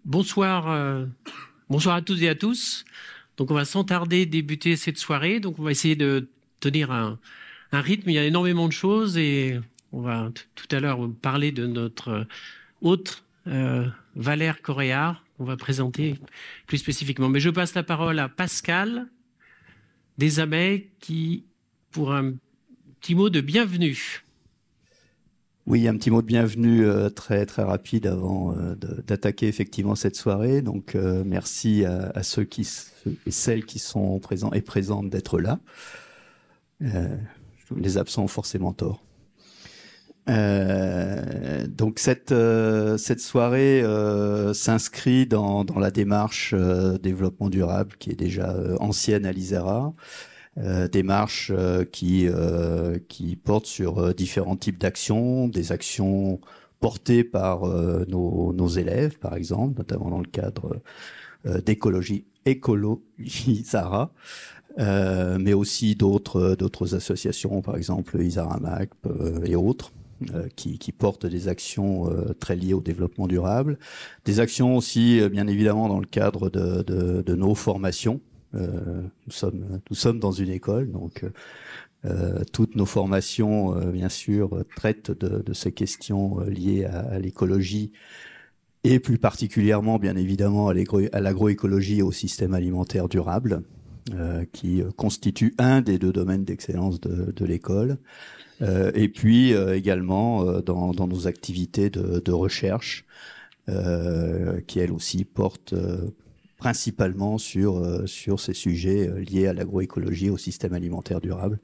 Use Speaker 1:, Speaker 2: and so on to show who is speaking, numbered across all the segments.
Speaker 1: Bonsoir, bonsoir à toutes et à tous. Donc, on va sans tarder débuter cette soirée. Donc, on va essayer de tenir un rythme. Il y a énormément de choses et on va tout à l'heure parler de notre hôte, Valère Coréard. On va présenter plus spécifiquement. Mais je passe la parole à Pascal Desamets qui, pour un petit mot de bienvenue.
Speaker 2: Oui, un petit mot de bienvenue très très rapide avant d'attaquer effectivement cette soirée. Donc merci à ceux et celles qui sont présents et présentes d'être là. Les absents ont forcément tort. Donc cette soirée s'inscrit dans la démarche développement durable qui est déjà ancienne à l'ISERA. Démarche qui porte sur différents types d'actions, des actions portées par nos élèves, par exemple, notamment dans le cadre d'écologie Zara, mais aussi d'autres associations, par exemple Isaramac et autres, qui portent des actions très liées au développement durable. Des actions aussi, bien évidemment, dans le cadre de nos formations. Nous sommes dans une école, donc toutes nos formations, bien sûr, traitent de ces questions liées à l'écologie et plus particulièrement, bien évidemment, à l'agroécologie et au système alimentaire durable, qui constitue un des deux domaines d'excellence de l'école. Et puis également dans nos activités de recherche, qui elles aussi portent principalement sur ces sujets liés à l'agroécologie, au système alimentaire durable.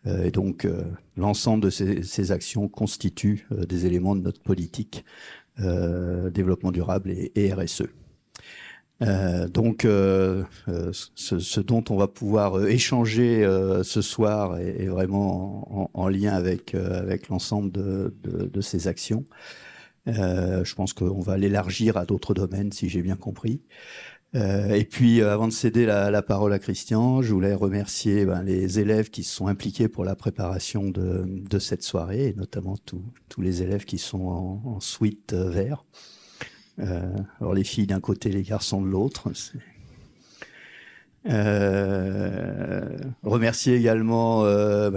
Speaker 2: Et donc, l'ensemble de ces actions constituent des éléments de notre politique développement durable et RSE. Donc, ce dont on va pouvoir échanger ce soir est vraiment en lien avec l'ensemble de ces actions. Je pense qu'on va l'élargir à d'autres domaines, si j'ai bien compris. Et puis, avant de céder la parole à Christian, je voulais remercier les élèves qui se sont impliqués pour la préparation de cette soirée, et notamment tous les élèves qui sont en suite vert. Alors les filles d'un côté, les garçons de l'autre. Remercier également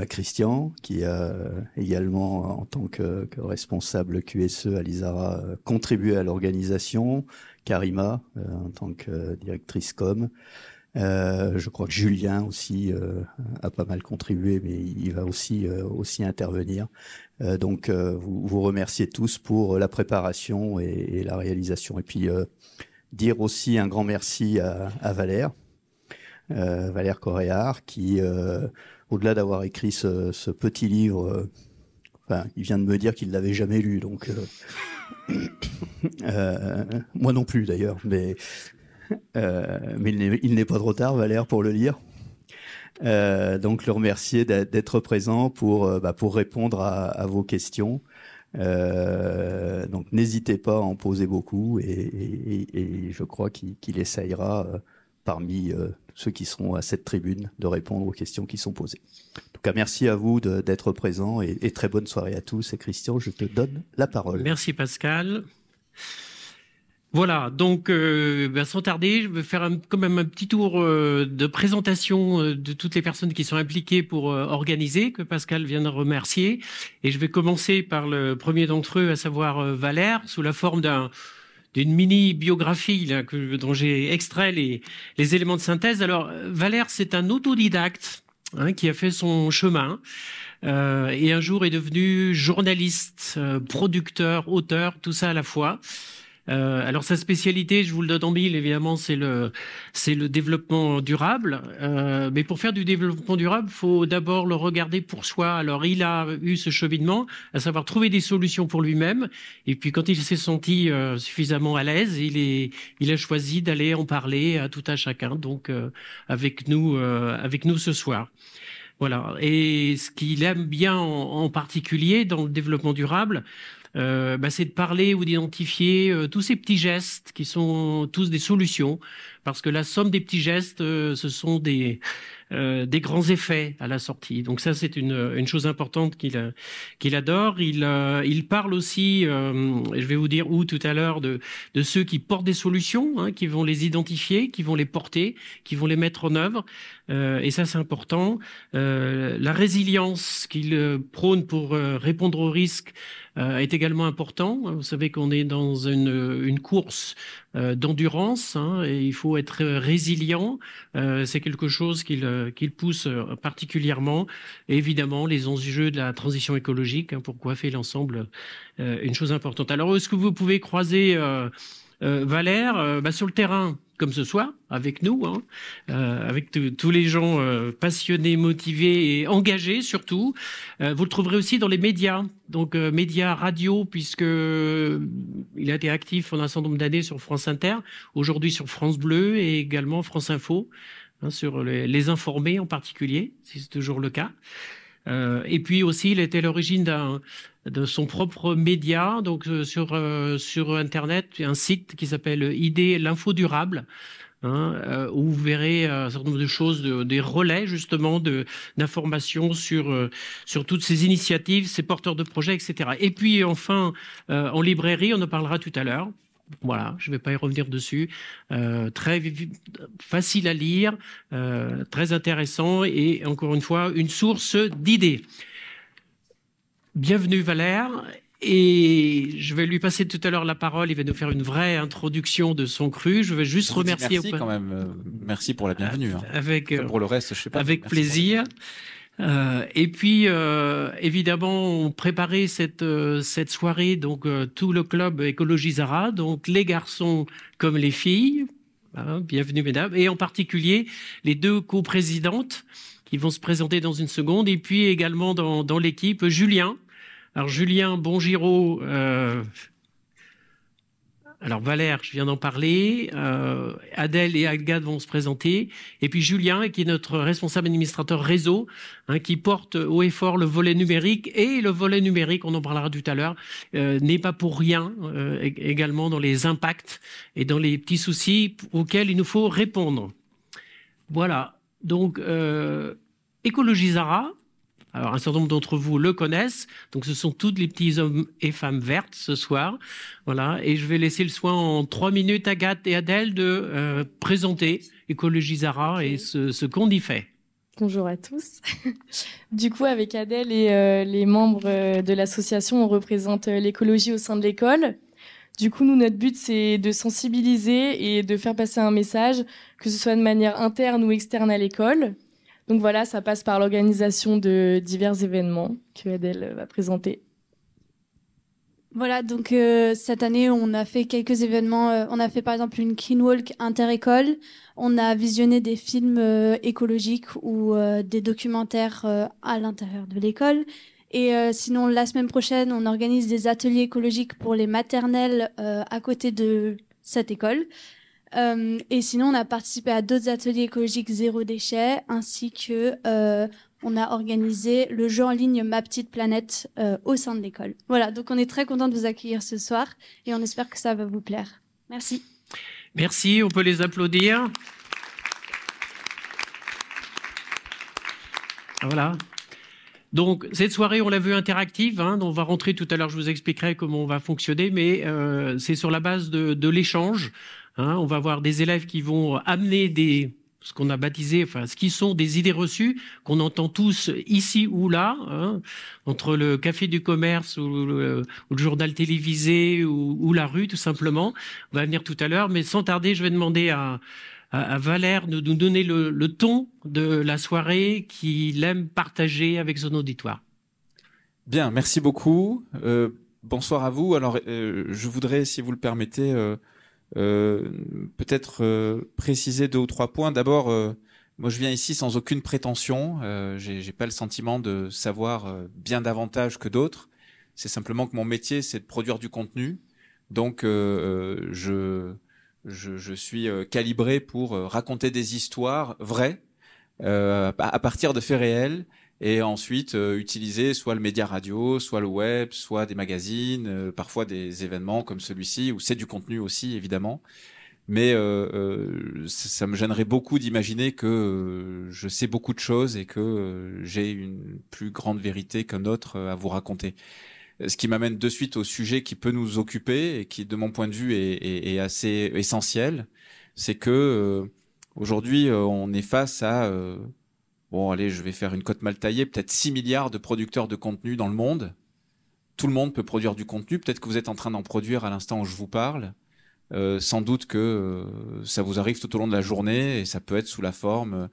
Speaker 2: Christian, qui a également, en tant que responsable QSE à l'ISARA, contribué à l'organisation. Karima, en tant que directrice com. Je crois que Julien aussi a pas mal contribué, mais il va aussi intervenir. Donc, vous remerciez tous pour la préparation et la réalisation. Et puis, dire aussi un grand merci à Valère. Valère Coréard, qui, au-delà d'avoir écrit ce petit livre, il vient de me dire qu'il l'avait jamais lu, donc moi non plus d'ailleurs, mais il n'est pas trop tard, Valère, pour le lire. Donc le remercier d'être présent pour répondre à vos questions. Donc n'hésitez pas à en poser beaucoup et je crois qu'il essayera parmi ceux qui seront à cette tribune de répondre aux questions qui sont posées. En tout cas, merci à vous d'être présents et très bonne soirée à tous. Et Christian, je te donne la parole.
Speaker 1: Merci Pascal. Voilà, donc sans tarder, je vais faire quand même un petit tour de présentation de toutes les personnes qui sont impliquées pour organiser, que Pascal vient de remercier. Et je vais commencer par le premier d'entre eux, à savoir Valère, sous la forme d'une mini-biographie là, dont j'ai extrait les éléments de synthèse. Alors, Valère, c'est un autodidacte qui a fait son chemin et un jour est devenu journaliste, producteur, auteur, tout ça à la fois. Alors sa spécialité, je vous le donne en mille, évidemment, c'est le développement durable. Mais pour faire du développement durable, faut d'abord le regarder pour soi. Alors il a eu ce cheminement, à savoir trouver des solutions pour lui-même. Et puis quand il s'est senti suffisamment à l'aise, il a choisi d'aller en parler à tout un chacun. Donc avec nous ce soir. Voilà. Et ce qu'il aime bien en particulier dans le développement durable, c'est de parler ou d'identifier tous ces petits gestes qui sont tous des solutions, parce que la somme des petits gestes, ce sont des des grands effets à la sortie. Donc ça, c'est une chose importante qu'il adore. Il parle aussi, je vais vous dire où tout à l'heure, de ceux qui portent des solutions, hein, qui vont les identifier, qui vont les porter, qui vont les mettre en œuvre. Et ça, c'est important. La résilience qu'il prône pour répondre aux risques est également important. Vous savez qu'on est dans une course d'endurance, hein, et il faut être résilient. C'est quelque chose qu'il pousse particulièrement. Et évidemment, les enjeux de la transition écologique, hein, pour coiffer l'ensemble, une chose importante. Alors, est-ce que vous pouvez croiser Valère sur le terrain, comme ce soir, avec nous, hein, avec tous les gens passionnés, motivés et engagés surtout. Vous le trouverez aussi dans les médias, donc médias radio, puisque il a été actif pendant un certain nombre d'années sur France Inter, aujourd'hui sur France Bleu et également France Info, hein, sur les informés en particulier, si c'est toujours le cas. Et puis aussi, il était à l'origine de son propre média, donc sur Internet, un site qui s'appelle ID l'Info Durable, hein, où vous verrez un certain nombre de choses, des relais justement d'informations sur toutes ces initiatives, ces porteurs de projets, etc. Et puis enfin, en librairie, on en parlera tout à l'heure. Voilà, je ne vais pas y revenir dessus. Très facile à lire, très intéressant et encore une fois, une source d'idées. Bienvenue Valère. Et je vais lui passer tout à l'heure la parole. Il va nous faire une vraie introduction de son cru. Je vais juste remercier.
Speaker 3: Merci quand même. Merci pour la bienvenue.
Speaker 1: Hein.
Speaker 3: Pour le reste, je sais pas.
Speaker 1: Avec plaisir. Et puis, évidemment, on préparait cette soirée, donc tout le club Écologisara, donc les garçons comme les filles. Hein, bienvenue, mesdames. Et en particulier, les deux coprésidentes qui vont se présenter dans une seconde. Et puis également dans l'équipe, Julien. Alors, Julien Bongiraud... Alors Valère, je viens d'en parler, Adèle et Agathe vont se présenter, et puis Julien, qui est notre responsable administrateur réseau, hein, qui porte haut et fort le volet numérique, et le volet numérique, on en parlera tout à l'heure, n'est pas pour rien, également dans les impacts et dans les petits soucis auxquels il nous faut répondre. Voilà, donc Écologisara. Alors, un certain nombre d'entre vous le connaissent. Donc, ce sont tous les petits hommes et femmes vertes ce soir. Voilà. Et je vais laisser le soin en 3 minutes, Agathe et Adèle, de présenter Écologisara et ce qu'on y fait.
Speaker 4: Bonjour à tous. Du coup, avec Adèle et les membres de l'association, on représente l'écologie au sein de l'école. Du coup, nous, notre but, c'est de sensibiliser et de faire passer un message, que ce soit de manière interne ou externe à l'école. Donc voilà, ça passe par l'organisation de divers événements que Adèle va présenter.
Speaker 5: Voilà, donc cette année, on a fait quelques événements. On a fait par exemple une Kinwalk inter-école. On a visionné des films écologiques ou des documentaires à l'intérieur de l'école. Et sinon, la semaine prochaine, on organise des ateliers écologiques pour les maternelles à côté de cette école. Et sinon, on a participé à d'autres ateliers écologiques zéro déchet, ainsi que on a organisé le jeu en ligne Ma Petite Planète au sein de l'école. Voilà, donc on est très content de vous accueillir ce soir et on espère que ça va vous plaire. Merci.
Speaker 1: Merci, on peut les applaudir. Voilà. Donc, cette soirée, on l'a vu interactive, hein, on va rentrer tout à l'heure, je vous expliquerai comment on va fonctionner, mais c'est sur la base de l'échange. Hein, on va avoir des élèves qui vont amener ce qu'on a baptisé, enfin, ce qui sont des idées reçues qu'on entend tous ici ou là, hein, entre le café du commerce ou le journal télévisé ou la rue, tout simplement. On va venir tout à l'heure, mais sans tarder, je vais demander à Valère de nous donner le ton de la soirée qu'il aime partager avec son auditoire.
Speaker 3: Bien, merci beaucoup. Bonsoir à vous. Alors, je voudrais, si vous le permettez, peut-être préciser 2 ou 3 points. D'abord, moi je viens ici sans aucune prétention. J'ai pas le sentiment de savoir bien davantage que d'autres. C'est simplement que mon métier, c'est de produire du contenu. Donc, je suis calibré pour raconter des histoires vraies à partir de faits réels. Et ensuite utiliser soit le média radio, soit le web, soit des magazines, parfois des événements comme celui-ci, où c'est du contenu aussi, évidemment. Mais ça me gênerait beaucoup d'imaginer que je sais beaucoup de choses et que j'ai une plus grande vérité qu'un autre à vous raconter. Ce qui m'amène de suite au sujet qui peut nous occuper et qui, de mon point de vue, est assez essentiel. C'est que aujourd'hui, on est face à... bon, allez, je vais faire une cote mal taillée, peut-être 6 milliards de producteurs de contenu dans le monde. Tout le monde peut produire du contenu. Peut-être que vous êtes en train d'en produire à l'instant où je vous parle. Sans doute que ça vous arrive tout au long de la journée et ça peut être sous la forme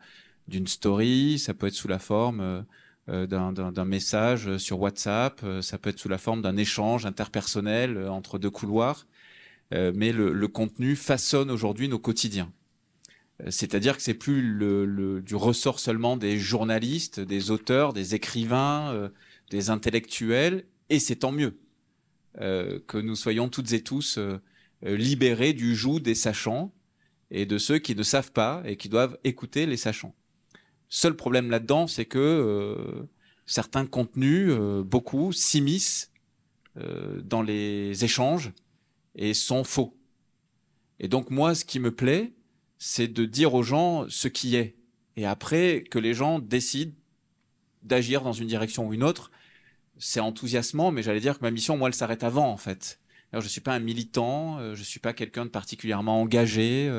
Speaker 3: d'une story, ça peut être sous la forme d'un message sur WhatsApp, ça peut être sous la forme d'un échange interpersonnel entre deux couloirs. Mais le contenu façonne aujourd'hui nos quotidiens. C'est-à-dire que c'est plus du ressort seulement des journalistes, des auteurs, des écrivains, des intellectuels, et c'est tant mieux que nous soyons toutes et tous libérés du joug des sachants et de ceux qui ne savent pas et qui doivent écouter les sachants. Seul problème là-dedans, c'est que certains contenus, beaucoup, s'immiscent dans les échanges et sont faux. Et donc moi, ce qui me plaît, c'est de dire aux gens ce qui est. Et après, que les gens décident d'agir dans une direction ou une autre, c'est enthousiasmant, mais j'allais dire que ma mission, moi, elle s'arrête avant, en fait. Alors, je suis pas un militant, je suis pas quelqu'un de particulièrement engagé.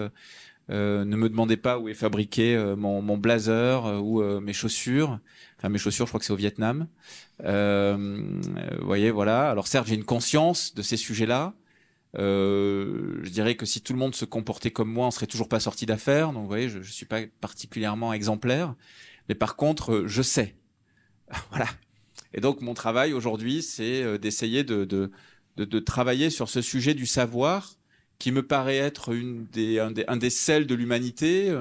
Speaker 3: Ne me demandez pas où est fabriqué mon blazer ou mes chaussures. Enfin, mes chaussures, je crois que c'est au Vietnam. Vous voyez, voilà. Alors certes, j'ai une conscience de ces sujets-là. Je dirais que si tout le monde se comportait comme moi, on serait toujours pas sorti d'affaires. Donc, vous voyez, je suis pas particulièrement exemplaire. Mais par contre, je sais. Voilà. Et donc, mon travail aujourd'hui, c'est d'essayer de travailler sur ce sujet du savoir qui me paraît être un des sels de l'humanité,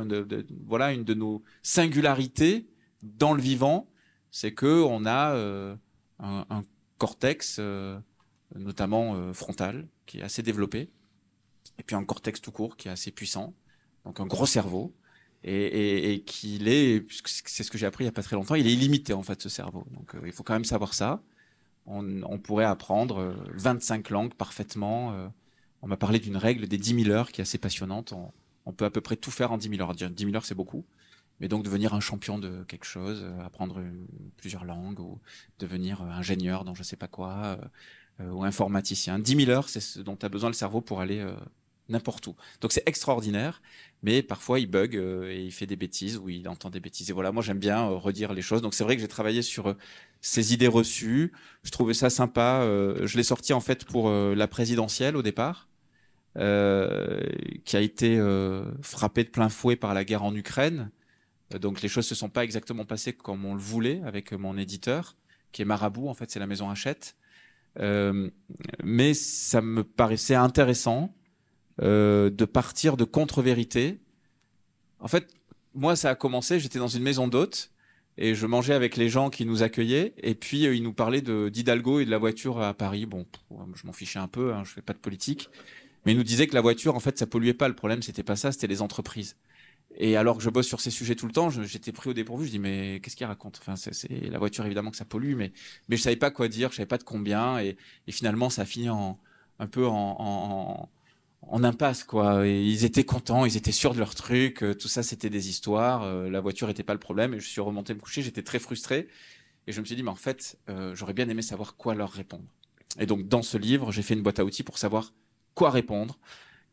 Speaker 3: voilà, une de nos singularités dans le vivant, c'est que on a un cortex, notamment frontal, qui est assez développé, et puis un cortex tout court qui est assez puissant, donc un gros cerveau, et qu'il est, c'est ce que j'ai appris il y a pas très longtemps, il est illimité en fait ce cerveau. Donc il faut quand même savoir ça. On pourrait apprendre 25 langues parfaitement. On m'a parlé d'une règle des 10 000 heures qui est assez passionnante. On peut à peu près tout faire en 10 000 heures. 10 000 heures, c'est beaucoup. Mais donc devenir un champion de quelque chose, apprendre plusieurs langues, ou devenir ingénieur dans je sais pas quoi, ou informaticien. 10 000 heures, c'est ce dont a besoin le cerveau pour aller n'importe où. Donc c'est extraordinaire, mais parfois il bug et il fait des bêtises ou il entend des bêtises. Et voilà, moi j'aime bien redire les choses. Donc c'est vrai que j'ai travaillé sur ces idées reçues. Je trouvais ça sympa. Je l'ai sorti en fait pour la présidentielle au départ, qui a été frappée de plein fouet par la guerre en Ukraine. Donc les choses se sont pas exactement passées comme on le voulait avec mon éditeur, qui est Marabout. En fait, c'est la maison Hachette. Mais ça me paraissait intéressant de partir de contre-vérité. En fait, moi, ça a commencé, j'étais dans une maison d'hôtes et je mangeais avec les gens qui nous accueillaient et puis ils nous parlaient d'Hidalgo et de la voiture à Paris. Bon, je m'en fichais un peu, hein, je fais pas de politique. Mais ils nous disaient que la voiture, en fait, ça polluait pas. Le problème, c'était pas ça, c'était les entreprises. Et alors que je bosse sur ces sujets tout le temps, j'étais pris au dépourvu. Je dis mais qu'est-ce qu'il raconte? Enfin, c'est la voiture évidemment que ça pollue, mais je savais pas quoi dire, je savais pas de combien, et finalement ça a fini un peu en impasse quoi. Et ils étaient contents, ils étaient sûrs de leur truc, tout ça c'était des histoires, la voiture était pas le problème. Et je suis remonté me coucher, j'étais très frustré et je me suis dit mais en fait j'aurais bien aimé savoir quoi leur répondre. Et donc dans ce livre j'ai fait une boîte à outils pour savoir quoi répondre.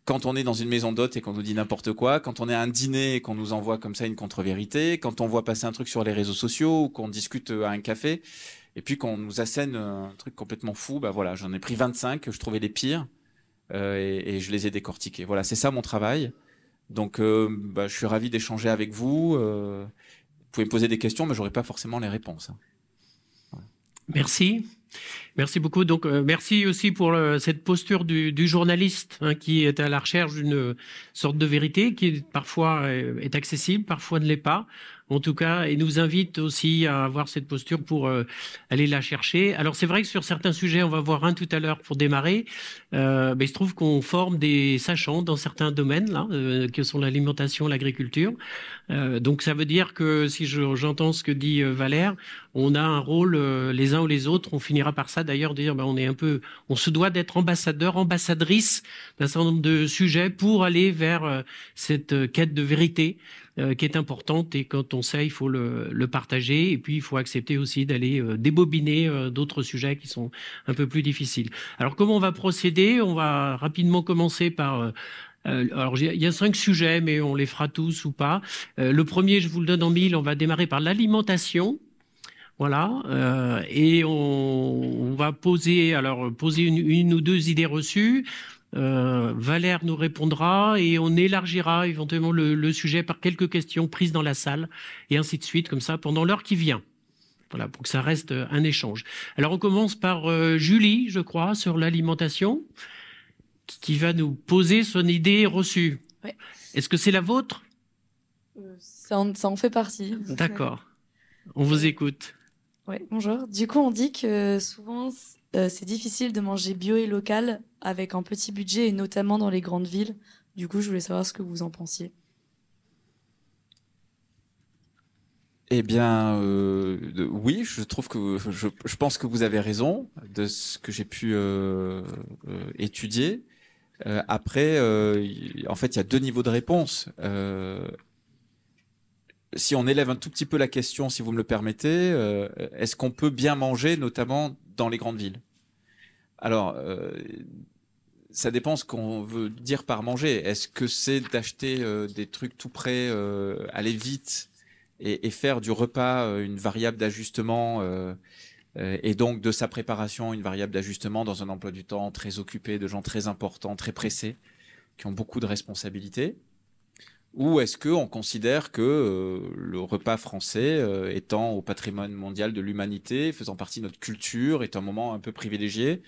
Speaker 3: Quand on est dans une maison d'hôtes et qu'on nous dit n'importe quoi, quand on est à un dîner et qu'on nous envoie comme ça une contre-vérité, quand on voit passer un truc sur les réseaux sociaux ou qu'on discute à un café, et puis qu'on nous assène un truc complètement fou, bah voilà, j'en ai pris 25 que je trouvais les pires et je les ai décortiqués. Voilà, c'est ça mon travail. Donc je suis ravi d'échanger avec vous. Vous pouvez me poser des questions, mais j'aurai pas forcément les réponses.
Speaker 1: Voilà. Merci. Merci beaucoup. Donc, merci aussi pour cette posture du journaliste qui est à la recherche d'une sorte de vérité qui parfois est accessible, parfois ne l'est pas. en tout cas, et nous invite aussi à avoir cette posture pour aller la chercher. Alors c'est vrai que sur certains sujets, on va voir un tout à l'heure pour démarrer, il se trouve qu'on forme des sachants dans certains domaines, là, que sont l'alimentation, l'agriculture. Donc ça veut dire que si j'entends ce que dit Valère, on a un rôle les uns ou les autres. On finira par ça d'ailleurs, de dire on se doit d'être ambassadeur, ambassadrice d'un certain nombre de sujets pour aller vers cette quête de vérité qui est importante. Et quand on sait, il faut le partager. Et puis il faut accepter aussi d'aller débobiner d'autres sujets qui sont un peu plus difficiles. Alors comment on va procéder? On va rapidement commencer par alors, il y a 5 sujets, mais on les fera tous ou pas. Le premier, je vous le donne en mille, on va démarrer par l'alimentation. Voilà. Et on va poser une ou deux idées reçues. Valère nous répondra et on élargira éventuellement le sujet par quelques questions prises dans la salle et ainsi de suite, comme ça, pendant l'heure qui vient. Voilà, pour que ça reste un échange. Alors, on commence par Julie, je crois, sur l'alimentation, qui va nous poser son idée reçue.
Speaker 4: Ouais.
Speaker 1: Est-ce que c'est la vôtre?
Speaker 4: Ça en fait partie.
Speaker 1: D'accord. On vous écoute.
Speaker 4: Ouais, bonjour. Du coup, on dit que souvent, c'est difficile de manger bio et local avec un petit budget, et notamment dans les grandes villes. Du coup, je voulais savoir ce que vous en pensiez.
Speaker 3: Eh bien, oui, je trouve que je pense que vous avez raison de ce que j'ai pu étudier. Après, en fait, il y a 2 niveaux de réponse. Si on élève un tout petit peu la question, si vous me le permettez, est-ce qu'on peut bien manger, notamment dans les grandes villes? Alors, ça dépend ce qu'on veut dire par manger. Est-ce que c'est d'acheter des trucs tout prêts, aller vite et faire du repas une variable d'ajustement et donc de sa préparation une variable d'ajustement dans un emploi du temps très occupé, de gens très importants, très pressés, qui ont beaucoup de responsabilités? Ou est-ce qu'on considère que le repas français, étant au patrimoine mondial de l'humanité, faisant partie de notre culture, est un moment un peu privilégié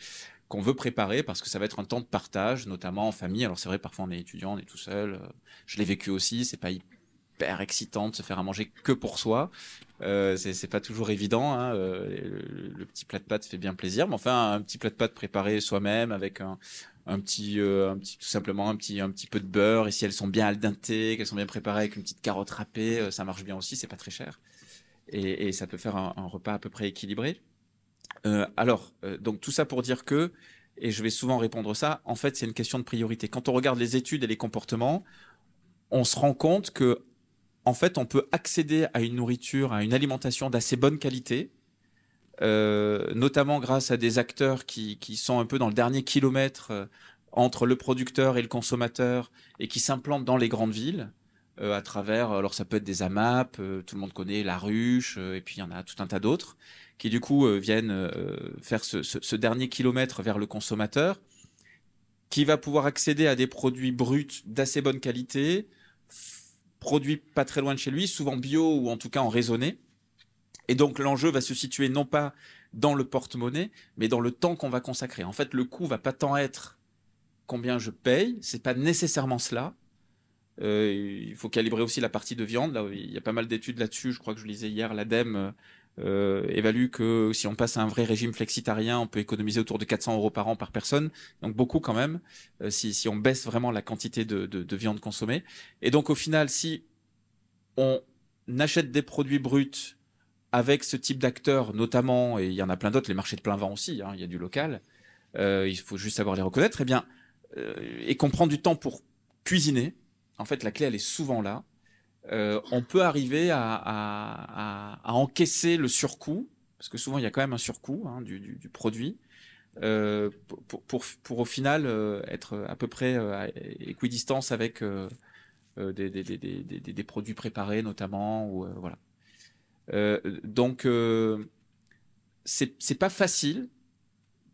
Speaker 3: qu'on veut préparer parce que ça va être un temps de partage, notamment en famille. Alors c'est vrai, parfois on est étudiant, on est tout seul. Je l'ai vécu aussi, c'est pas hyper excitant de se faire à manger que pour soi. C'est pas toujours évident. Hein. Le petit plat de pâtes fait bien plaisir, mais enfin un petit plat de pâtes préparé soi-même avec tout simplement un petit peu de beurre, et si elles sont bien al dente, qu'elles sont bien préparées avec une petite carotte râpée, ça marche bien aussi, c'est pas très cher et ça peut faire un repas à peu près équilibré. Donc tout ça pour dire que, et je vais souvent répondre ça, en fait c'est une question de priorité. Quand on regarde les études et les comportements, on se rend compte que en fait on peut accéder à une nourriture, à une alimentation d'assez bonne qualité, notamment grâce à des acteurs qui sont un peu dans le dernier kilomètre entre le producteur et le consommateur et qui s'implantent dans les grandes villes à travers, alors ça peut être des AMAP, tout le monde connaît La Ruche, et puis il y en a tout un tas d'autres qui du coup viennent faire ce dernier kilomètre vers le consommateur, qui va pouvoir accéder à des produits bruts d'assez bonne qualité, produits pas très loin de chez lui, souvent bio ou en tout cas en raisonné. Et donc l'enjeu va se situer non pas dans le porte-monnaie, mais dans le temps qu'on va consacrer. En fait, le coût va pas tant être combien je paye, c'est pas nécessairement cela. Il faut calibrer aussi la partie de viande. Là, il y a pas mal d'études là-dessus. Je crois que je lisais hier, l'ADEME évalue que si on passe à un vrai régime flexitarien, on peut économiser autour de 400 € par an par personne. Donc beaucoup quand même, si on baisse vraiment la quantité de viande consommée. Et donc au final, si on achète des produits bruts avec ce type d'acteurs, notamment, et il y en a plein d'autres, les marchés de plein vent aussi, hein, il y a du local, il faut juste savoir les reconnaître, et qu'on prend du temps pour cuisiner, en fait la clé elle est souvent là, on peut arriver à encaisser le surcoût, parce que souvent il y a quand même un surcoût du produit, pour au final être à peu près à équidistance avec des produits préparés notamment, ou voilà. Donc c'est pas facile,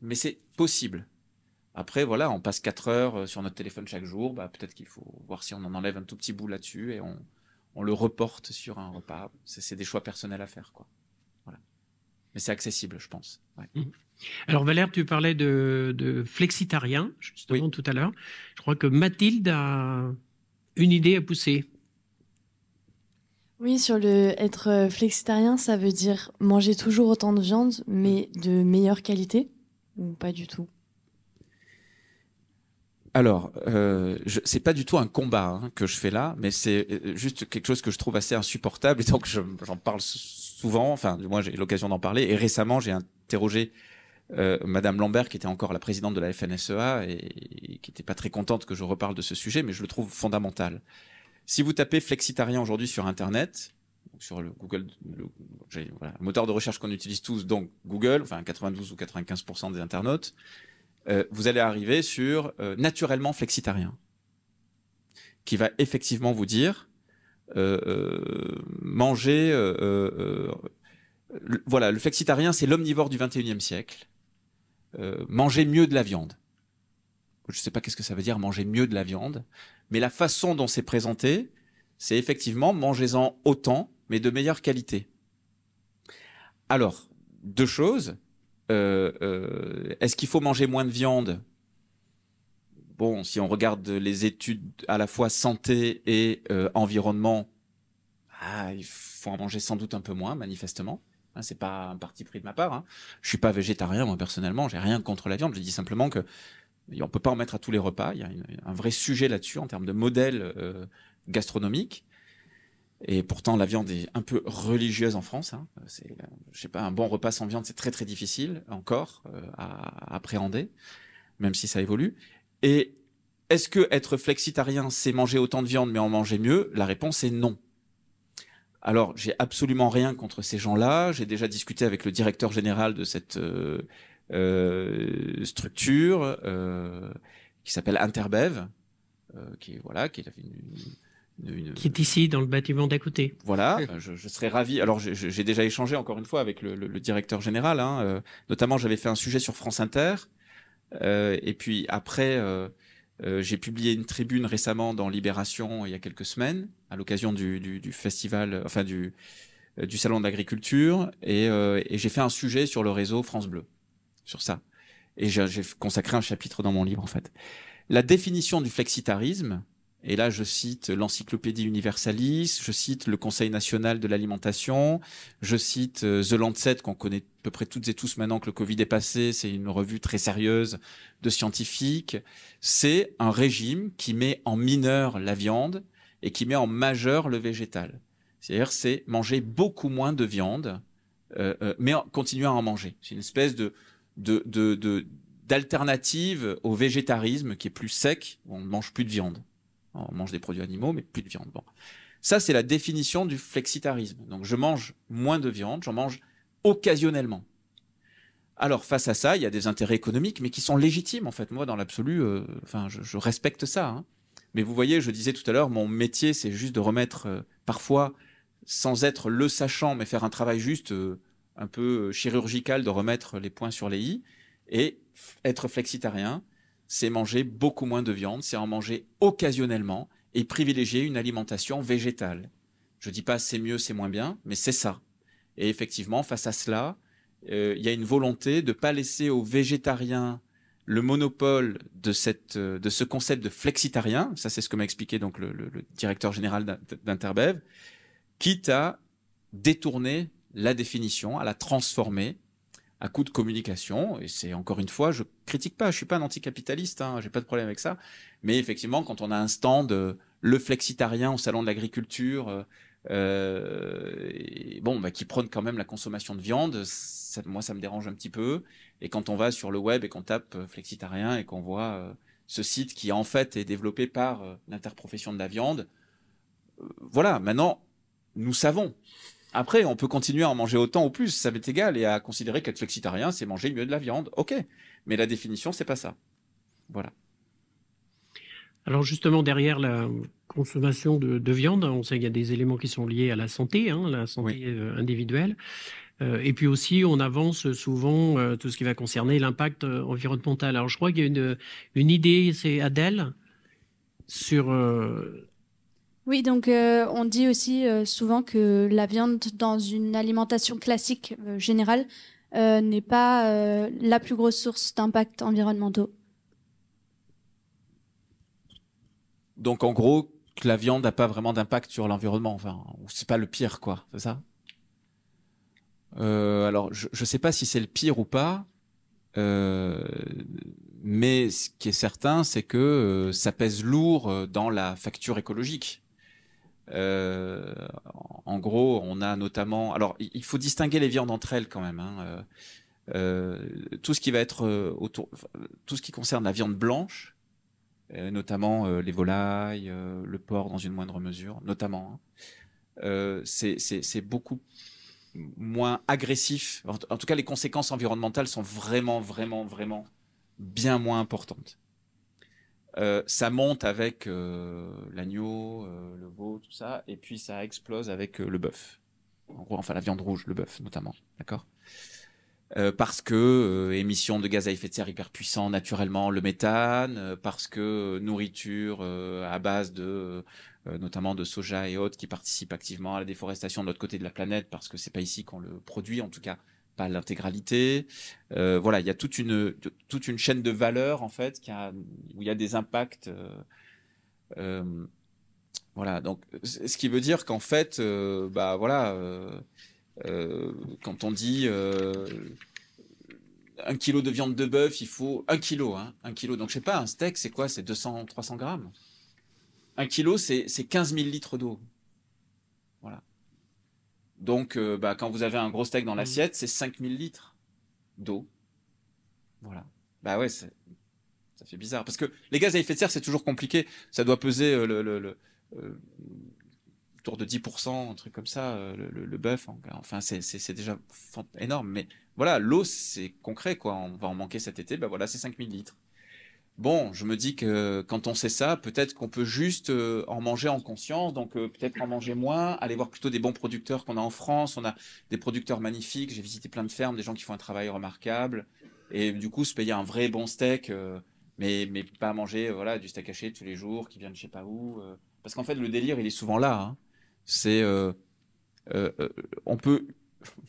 Speaker 3: mais c'est possible. Après voilà, on passe 4 heures sur notre téléphone chaque jour, peut-être qu'il faut voir si on en enlève un tout petit bout là-dessus et on le reporte sur un repas. C'est des choix personnels à faire, quoi. Voilà. Mais c'est accessible, je pense. Ouais.
Speaker 1: Alors Valère, tu parlais de flexitarien justement,
Speaker 3: oui,
Speaker 1: tout à l'heure. Je crois que Mathilde a une idée à pousser.
Speaker 4: Oui, sur le être flexitarien, ça veut dire manger toujours autant de viande, mais de meilleure qualité, ou pas du tout?
Speaker 3: Alors, c'est pas du tout un combat que je fais là, mais c'est juste quelque chose que je trouve assez insupportable, et donc j'en parle souvent. Enfin, moi j'ai l'occasion d'en parler. Et récemment, j'ai interrogé Madame Lambert, qui était encore la présidente de la FNSEA et qui n'était pas très contente que je reparle de ce sujet, mais je le trouve fondamental. Si vous tapez flexitarien aujourd'hui sur Internet, sur le Google, voilà, le moteur de recherche qu'on utilise tous, donc Google, enfin 92 ou 95% des internautes, vous allez arriver sur naturellement flexitarien, qui va effectivement vous dire manger. Voilà, le flexitarien, c'est l'omnivore du 21e siècle. Manger mieux de la viande. Je ne sais pas qu'est-ce que ça veut dire manger mieux de la viande, mais la façon dont c'est présenté, c'est effectivement mangez-en autant, mais de meilleure qualité. Alors, deux choses. Est-ce qu'il faut manger moins de viande? Bon, si on regarde les études à la fois santé et environnement, il faut en manger sans doute un peu moins, manifestement. C'est pas un parti pris de ma part. Hein. Je suis pas végétarien, moi personnellement, j'ai rien contre la viande. Je dis simplement que on peut pas en mettre à tous les repas. Il y a un vrai sujet là-dessus en termes de modèle gastronomique. Et pourtant, la viande est un peu religieuse en France. Hein. Je sais pas, un bon repas sans viande, c'est très très difficile encore à appréhender, même si ça évolue. Et est-ce que être flexitarien, c'est manger autant de viande mais en manger mieux? La réponse est non. Alors, j'ai absolument rien contre ces gens-là. J'ai déjà discuté avec le directeur général de cette structure qui s'appelle Interbev, qui est
Speaker 1: qui est ici dans le bâtiment d'à côté.
Speaker 3: Voilà, je serais ravi. Alors j'ai déjà échangé encore une fois avec le directeur général. Notamment, j'avais fait un sujet sur France Inter. Et puis après, j'ai publié une tribune récemment dans Libération il y a quelques semaines à l'occasion du festival, enfin du salon de l'agriculture. Et j'ai fait un sujet sur le réseau France Bleu, sur ça. Et j'ai consacré un chapitre dans mon livre en fait. La définition du flexitarisme. Et là, je cite l'Encyclopédie Universalis, je cite le Conseil national de l'alimentation, je cite The Lancet, qu'on connaît à peu près toutes et tous maintenant que le Covid est passé, c'est une revue très sérieuse de scientifiques. C'est un régime qui met en mineur la viande et qui met en majeur le végétal. C'est-à-dire, c'est manger beaucoup moins de viande, mais continuer à en manger. C'est une espèce d'alternative au végétarisme qui est plus sec, où on ne mange plus de viande. On mange des produits animaux, mais plus de viande. Bon. Ça, c'est la définition du flexitarisme. Donc, je mange moins de viande, j'en mange occasionnellement. Alors, face à ça, il y a des intérêts économiques, mais qui sont légitimes, en fait. Moi, dans l'absolu, je respecte ça. Hein. Mais vous voyez, je disais tout à l'heure, mon métier, c'est juste de remettre, parfois, sans être le sachant, mais faire un travail juste un peu chirurgical, de remettre les points sur les i. Et être flexitarien, c'est manger beaucoup moins de viande, c'est en manger occasionnellement et privilégier une alimentation végétale. Je dis pas c'est mieux, c'est moins bien, mais c'est ça. Et effectivement, face à cela, il y a une volonté de pas laisser aux végétariens le monopole de ce concept de flexitarien. Ça, c'est ce que m'a expliqué donc le directeur général d'Interbev, quitte à détourner la définition, à la transformer à coup de communication. Et c'est encore une fois, je critique pas, je suis pas un anticapitaliste, j'ai pas de problème avec ça. Mais effectivement, quand on a un stand, le flexitarien au salon de l'agriculture, qui prône quand même la consommation de viande, moi ça me dérange un petit peu. Et quand on va sur le web et qu'on tape flexitarien et qu'on voit ce site qui en fait est développé par l'interprofession de la viande, voilà, maintenant nous savons. Après, on peut continuer à en manger autant ou plus, ça m'est égal, et à considérer qu'être flexitarien, c'est manger mieux de la viande. Ok, mais la définition, c'est pas ça. Voilà.
Speaker 1: Alors justement, derrière la consommation de viande, on sait qu'il y a des éléments qui sont liés à la santé, la santé individuelle. Et puis aussi, on avance souvent tout ce qui va concerner l'impact environnemental. Alors je crois qu'il y a une idée, c'est Adèle, sur...
Speaker 5: Oui, donc on dit aussi souvent que la viande dans une alimentation classique générale n'est pas la plus grosse source d'impact environnementaux.
Speaker 3: Donc en gros, que la viande n'a pas vraiment d'impact sur l'environnement. Enfin, c'est pas le pire, quoi. C'est ça? Alors, je sais pas si c'est le pire ou pas. Mais ce qui est certain, c'est que ça pèse lourd dans la facture écologique. En gros, on a notamment... Alors, il faut distinguer les viandes entre elles quand même. Hein. Tout ce qui va être tout ce qui concerne la viande blanche, notamment les volailles, le porc dans une moindre mesure, notamment, hein, c'est beaucoup moins agressif. En tout cas, les conséquences environnementales sont vraiment bien moins importantes. Ça monte avec l'agneau, le veau, tout ça, et puis ça explose avec le bœuf. En gros, enfin la viande rouge, le bœuf notamment, d'accord. Parce que émissions de gaz à effet de serre hyper puissants naturellement, le méthane, parce que nourriture à base de notamment de soja et autres qui participent activement à la déforestation de l'autre côté de la planète, parce que c'est pas ici qu'on le produit, en tout cas pas l'intégralité. Voilà, il y a toute une chaîne de valeur en fait où il y a des impacts. Voilà, donc ce qui veut dire qu'en fait, bah voilà, quand on dit 1 kilo de viande de bœuf, il faut 1 kilo, hein, 1 kilo. Donc je sais pas, un steak, c'est quoi? C'est 200-300 grammes. 1 kilo, c'est 15 000 litres d'eau. Voilà. Donc, bah, quand vous avez un gros steak dans l'assiette, c'est 5 000 litres d'eau. Voilà. Bah ouais, ça fait bizarre. Parce que les gaz à effet de serre, c'est toujours compliqué. Ça doit peser autour de 10%, un truc comme ça, le bœuf. Enfin, c'est déjà énorme. Mais voilà, l'eau, c'est concret, quoi. On va en manquer cet été. Bah voilà, c'est 5 000 litres. Bon, je me dis que quand on sait ça, peut-être qu'on peut juste en manger en conscience, donc peut-être en manger moins, aller voir plutôt des bons producteurs qu'on a en France. On a des producteurs magnifiques, j'ai visité plein de fermes, des gens qui font un travail remarquable, et du coup se payer un vrai bon steak, mais pas manger voilà du steak haché tous les jours qui vient de je sais pas où, parce qu'en fait le délire il est souvent là. Hein. C'est on peut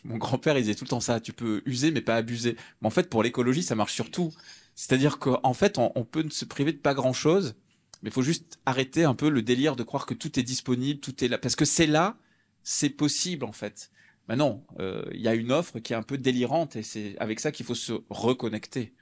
Speaker 3: mon grand-père il disait tout le temps ça, tu peux user mais pas abuser. Mais en fait pour l'écologie ça marche sur tout. C'est-à-dire qu'en fait, on peut se priver de pas grand-chose, mais il faut juste arrêter un peu le délire de croire que tout est disponible, tout est là. Parce que c'est là, c'est possible en fait. Mais non, il y a une offre qui est un peu délirante et c'est avec ça qu'il faut se reconnecter.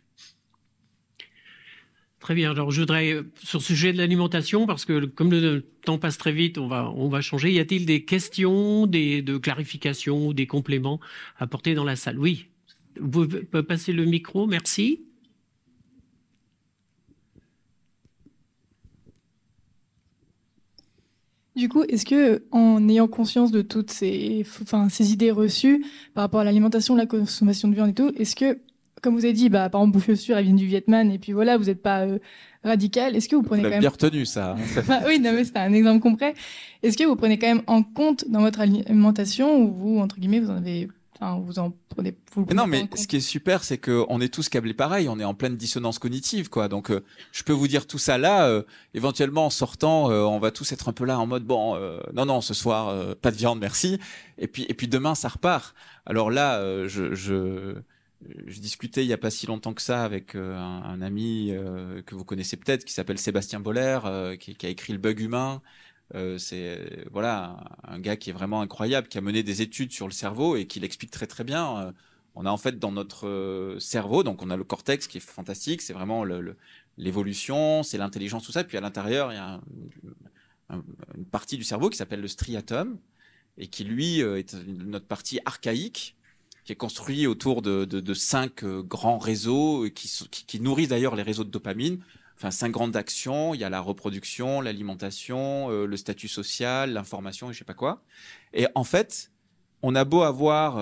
Speaker 1: Très bien. Alors, je voudrais, sur ce sujet de l'alimentation, parce que comme le temps passe très vite, on va changer. Y a-t-il des questions, de clarifications ou des compléments apportés dans la salle? Oui. Vous pouvez passer le micro, merci.
Speaker 6: Du coup, est-ce que, en ayant conscience de toutes ces idées reçues par rapport à l'alimentation, la consommation de viande et tout, est-ce que, comme vous avez dit, bah, par exemple, bouffe chaussures, elles viennent du Vietnam, et puis voilà, vous n'êtes pas radical, est-ce que vous prenez quand même...
Speaker 3: bien retenu, ça.
Speaker 6: Bah, oui, non, mais c'était un exemple concret. Est-ce que vous prenez quand même en compte dans votre alimentation, ou vous, entre guillemets, vous en avez... Enfin, vous en prenez.
Speaker 3: Non, mais ce qui est super, c'est qu'on est tous câblés pareil. On est en pleine dissonance cognitive, quoi. Donc, je peux vous dire tout ça là. Éventuellement, en sortant, on va tous être un peu là en mode bon, non, ce soir, pas de viande, merci. Et puis demain, ça repart. Alors là, je discutais il y a pas si longtemps que ça avec un ami que vous connaissez peut-être, qui s'appelle Sébastien Boller, qui a écrit Le Bug humain. C'est voilà un gars qui est vraiment incroyable, qui a mené des études sur le cerveau et qui l'explique très très bien. On a en fait dans notre cerveau, donc on a le cortex qui est fantastique, c'est vraiment l'évolution, c'est l'intelligence, tout ça. Puis à l'intérieur, il y a une partie du cerveau qui s'appelle le striatum et qui lui est notre partie archaïque, qui est construit autour de 5 grands réseaux qui nourrissent d'ailleurs les réseaux de dopamine. Enfin, 5 grandes actions, il y a la reproduction, l'alimentation, le statut social, l'information et je sais pas quoi. Et en fait, on a beau avoir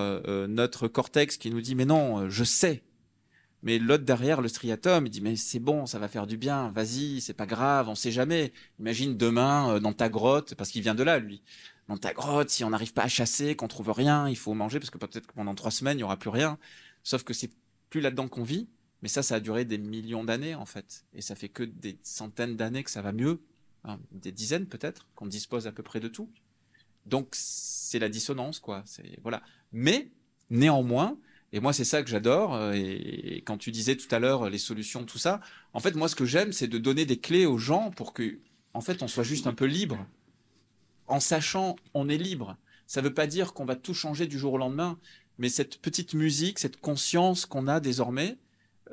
Speaker 3: notre cortex qui nous dit mais non, je sais. Mais l'autre derrière, le striatum, il dit mais c'est bon, ça va faire du bien, vas-y, c'est pas grave, on sait jamais. Imagine demain dans ta grotte, parce qu'il vient de là lui. Dans ta grotte, si on n'arrive pas à chasser, qu'on trouve rien, il faut manger parce que peut-être que pendant 3 semaines, il y aura plus rien. Sauf que c'est plus là-dedans qu'on vit. Mais ça a duré des millions d'années, en fait. Et ça fait que des centaines d'années que ça va mieux. Hein, des dizaines, peut-être, qu'on dispose à peu près de tout. Donc, c'est la dissonance, quoi. Voilà. Mais, néanmoins, et moi, c'est ça que j'adore. Et quand tu disais tout à l'heure les solutions, tout ça, en fait, moi, ce que j'aime, c'est de donner des clés aux gens pour que en fait, on soit juste un peu libre. En sachant, on est libre. Ça ne veut pas dire qu'on va tout changer du jour au lendemain, mais cette petite musique, cette conscience qu'on a désormais,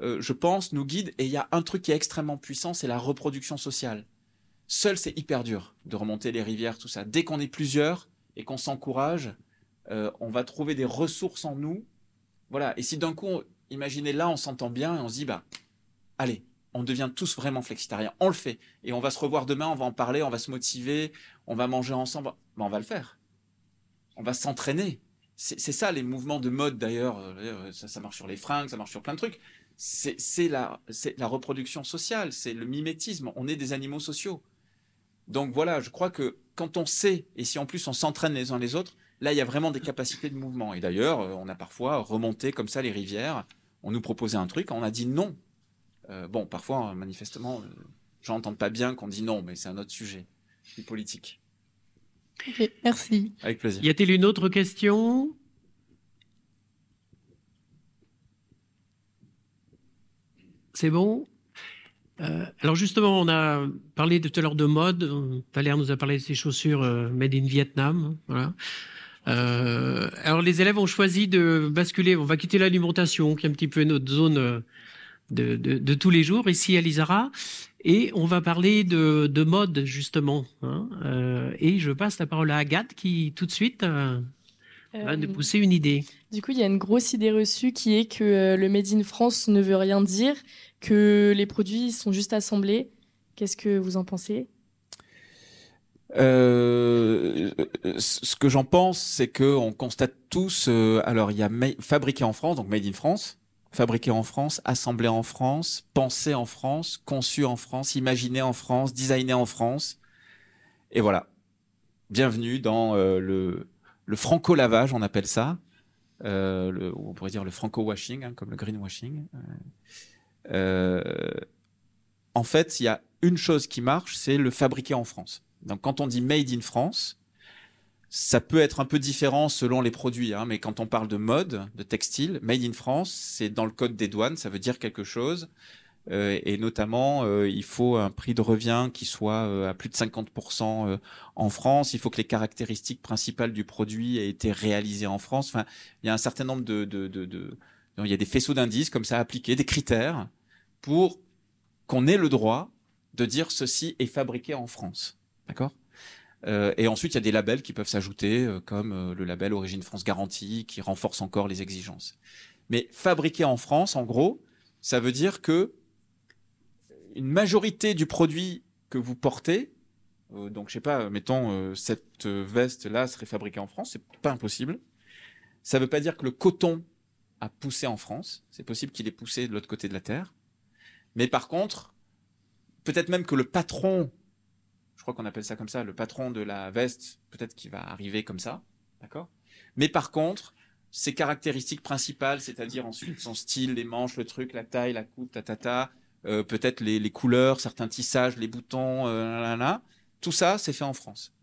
Speaker 3: je pense, nous guide. Et il y a un truc qui est extrêmement puissant, c'est la reproduction sociale. Seul, c'est hyper dur de remonter les rivières, tout ça. Dès qu'on est plusieurs et qu'on s'encourage, on va trouver des ressources en nous. Voilà. Et si d'un coup, imaginez là, on s'entend bien et on se dit, bah, allez, on devient tous vraiment flexitariens. On le fait. Et on va se revoir demain, on va en parler, on va se motiver, on va manger ensemble. Ben, on va le faire. On va s'entraîner. C'est ça, les mouvements de mode, d'ailleurs. Ça marche sur les fringues, ça marche sur plein de trucs. C'est la reproduction sociale, c'est le mimétisme. On est des animaux sociaux. Donc voilà, je crois que quand on sait, et si en plus on s'entraîne les uns les autres, là, il y a vraiment des capacités de mouvement. Et d'ailleurs, on a parfois remonté comme ça les rivières. On nous proposait un truc, on a dit non. Bon, parfois, manifestement, les gens n'entendent pas bien qu'on dit non, mais c'est un autre sujet, c'est politique.
Speaker 6: Ok, merci.
Speaker 3: Avec plaisir.
Speaker 1: Y a-t-il une autre question? C'est bon? Alors justement, on a parlé tout à l'heure de mode. Valère nous a parlé de ses chaussures made in Vietnam. Voilà. Alors les élèves ont choisi de basculer. On va quitter l'alimentation, qui est un petit peu notre zone de tous les jours ici à l'ISARA, et on va parler de mode justement. Hein. Et je passe la parole à Agathe qui tout de suite va nous pousser une idée.
Speaker 4: Du coup, il y a une grosse idée reçue qui est que le Made in France ne veut rien dire, que les produits sont juste assemblés. Qu'est-ce que vous en pensez?
Speaker 3: Ce que j'en pense, c'est qu'on constate tous, alors il y a fabriqué en France, donc Made in France, fabriqué en France, assemblé en France, pensé en France, conçu en France, imaginé en France, designé en France. Et voilà. Bienvenue dans le franco-lavage, on appelle ça. On pourrait dire le franco-washing, hein, comme le greenwashing. En fait, il y a une chose qui marche, c'est le fabriqué en France. Donc, quand on dit Made in France, ça peut être un peu différent selon les produits, hein, mais quand on parle de mode, de textile, Made in France, c'est dans le code des douanes, ça veut dire quelque chose. Et notamment, il faut un prix de revient qui soit à plus de 50% en France. Il faut que les caractéristiques principales du produit aient été réalisées en France. Enfin, il y a un certain nombre il y a des faisceaux d'indices comme ça appliqués, des critères pour qu'on ait le droit de dire ceci est fabriqué en France. D'accord ? Et ensuite, il y a des labels qui peuvent s'ajouter, comme le label Origine France Garantie, qui renforce encore les exigences. Mais fabriqué en France, en gros, ça veut dire que une majorité du produit que vous portez, donc je sais pas, mettons cette veste-là serait fabriquée en France, c'est pas impossible. Ça veut pas dire que le coton a poussé en France, c'est possible qu'il ait poussé de l'autre côté de la Terre. Mais par contre, peut-être même que le patron, je crois qu'on appelle ça comme ça, le patron de la veste, peut-être qu'il va arriver comme ça, d'accord ? Mais par contre, ses caractéristiques principales, c'est-à-dire ensuite son style, les manches, le truc, la taille, la coupe, peut-être les couleurs, certains tissages, les boutons, tout ça, c'est fait en France.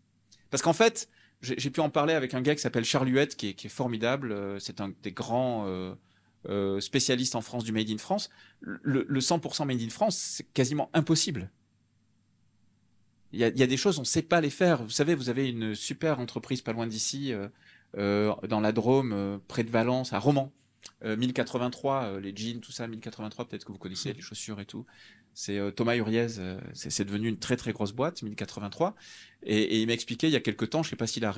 Speaker 3: Parce qu'en fait, j'ai pu en parler avec un gars qui s'appelle Charles Huette, qui est formidable, c'est un des grands spécialistes en France du Made in France. Le 100% Made in France, c'est quasiment impossible. Il y a des choses, on ne sait pas les faire. Vous savez, vous avez une super entreprise pas loin d'ici, dans la Drôme, près de Valence, à Romans. 1083, les jeans, tout ça, 1083, peut-être que vous connaissez, les chaussures et tout. C'est Thomas Huriez, c'est devenu une très très grosse boîte, 1083. Et il m'a expliqué il y a quelques temps, je ne sais pas s'il a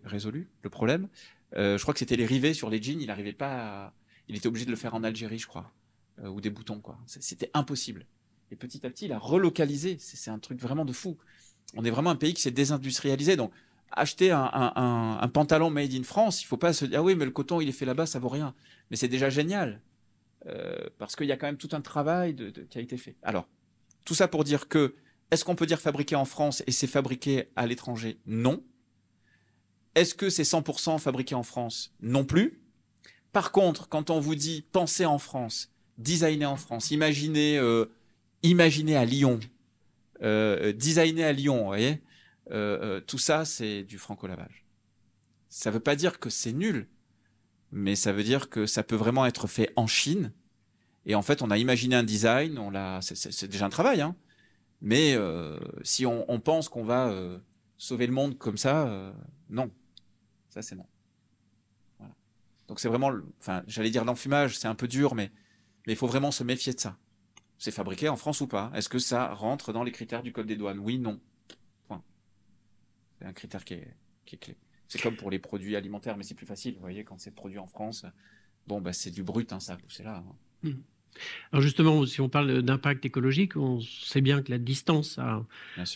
Speaker 3: résolu le problème. Je crois que c'était les rivets sur les jeans, il n'arrivait pas il était obligé de le faire en Algérie, je crois, ou des boutons, quoi. C'était impossible. Et petit à petit, il a relocalisé. C'est un truc vraiment de fou. On est vraiment un pays qui s'est désindustrialisé. Donc, acheter un pantalon made in France, il ne faut pas se dire « Ah oui, mais le coton, il est fait là-bas, ça vaut rien. » Mais c'est déjà génial. Parce qu'il y a quand même tout un travail qui a été fait. Alors, tout ça pour dire que, est-ce qu'on peut dire fabriqué en France et c'est fabriqué à l'étranger? Non. Est-ce que c'est 100% fabriqué en France? Non plus. Par contre, quand on vous dit penser en France, designer en France, imaginer à Lyon, designer à Lyon, vous voyez, tout ça, c'est du franco-lavage. Ça ne veut pas dire que c'est nul, mais ça veut dire que ça peut vraiment être fait en Chine. Et en fait, on a imaginé un design, c'est déjà un travail, hein, Mais si on pense qu'on va sauver le monde comme ça, non. Ça, c'est non. Voilà. Donc c'est vraiment, enfin, j'allais dire l'enfumage, c'est un peu dur, mais il faut vraiment se méfier de ça. C'est fabriqué en France ou pas? Est-ce que ça rentre dans les critères du code des douanes? Oui, non. Point. C'est un critère qui est clé. C'est comme pour les produits alimentaires, mais c'est plus facile. Vous voyez, quand c'est produit en France, bon, bah, c'est du brut, hein, ça a poussé là. Hein.
Speaker 1: Alors justement, si on parle d'impact écologique, on sait bien que la distance a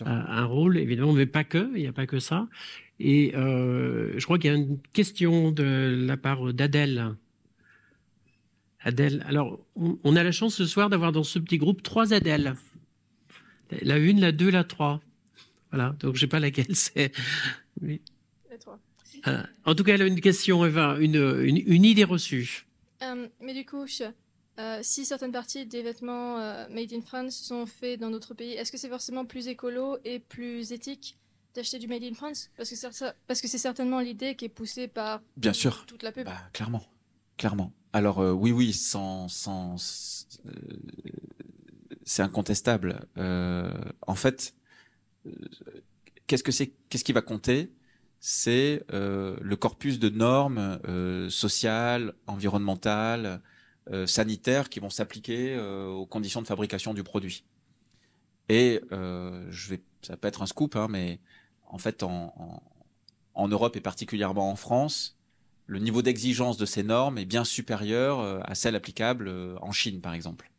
Speaker 1: un rôle, évidemment, mais pas que, il n'y a pas que ça. Et je crois qu'il y a une question de la part d'Adèle. Adèle, alors on a la chance ce soir d'avoir dans ce petit groupe 3 Adèles. La 1, la 2, la 3. Voilà, donc je ne sais pas laquelle c'est. Oui.
Speaker 7: La 3.
Speaker 1: En tout cas, elle a une question, Eva, une idée reçue.
Speaker 7: Mais du coup, si certaines parties des vêtements made in France sont faits dans d'autres pays, est-ce que c'est forcément plus écolo et plus éthique d'acheter du made in France? Parce que c'est certainement l'idée qui est poussée par
Speaker 3: Bien sûr.
Speaker 7: Toute la pub.
Speaker 3: Bah, clairement. Alors oui, c'est incontestable. En fait, qu'est-ce qui va compter? C'est le corpus de normes sociales, environnementales, sanitaires qui vont s'appliquer aux conditions de fabrication du produit. Et ça peut être un scoop, hein, mais en fait, en Europe et particulièrement en France, le niveau d'exigence de ces normes est bien supérieur à celle applicable en Chine, par exemple.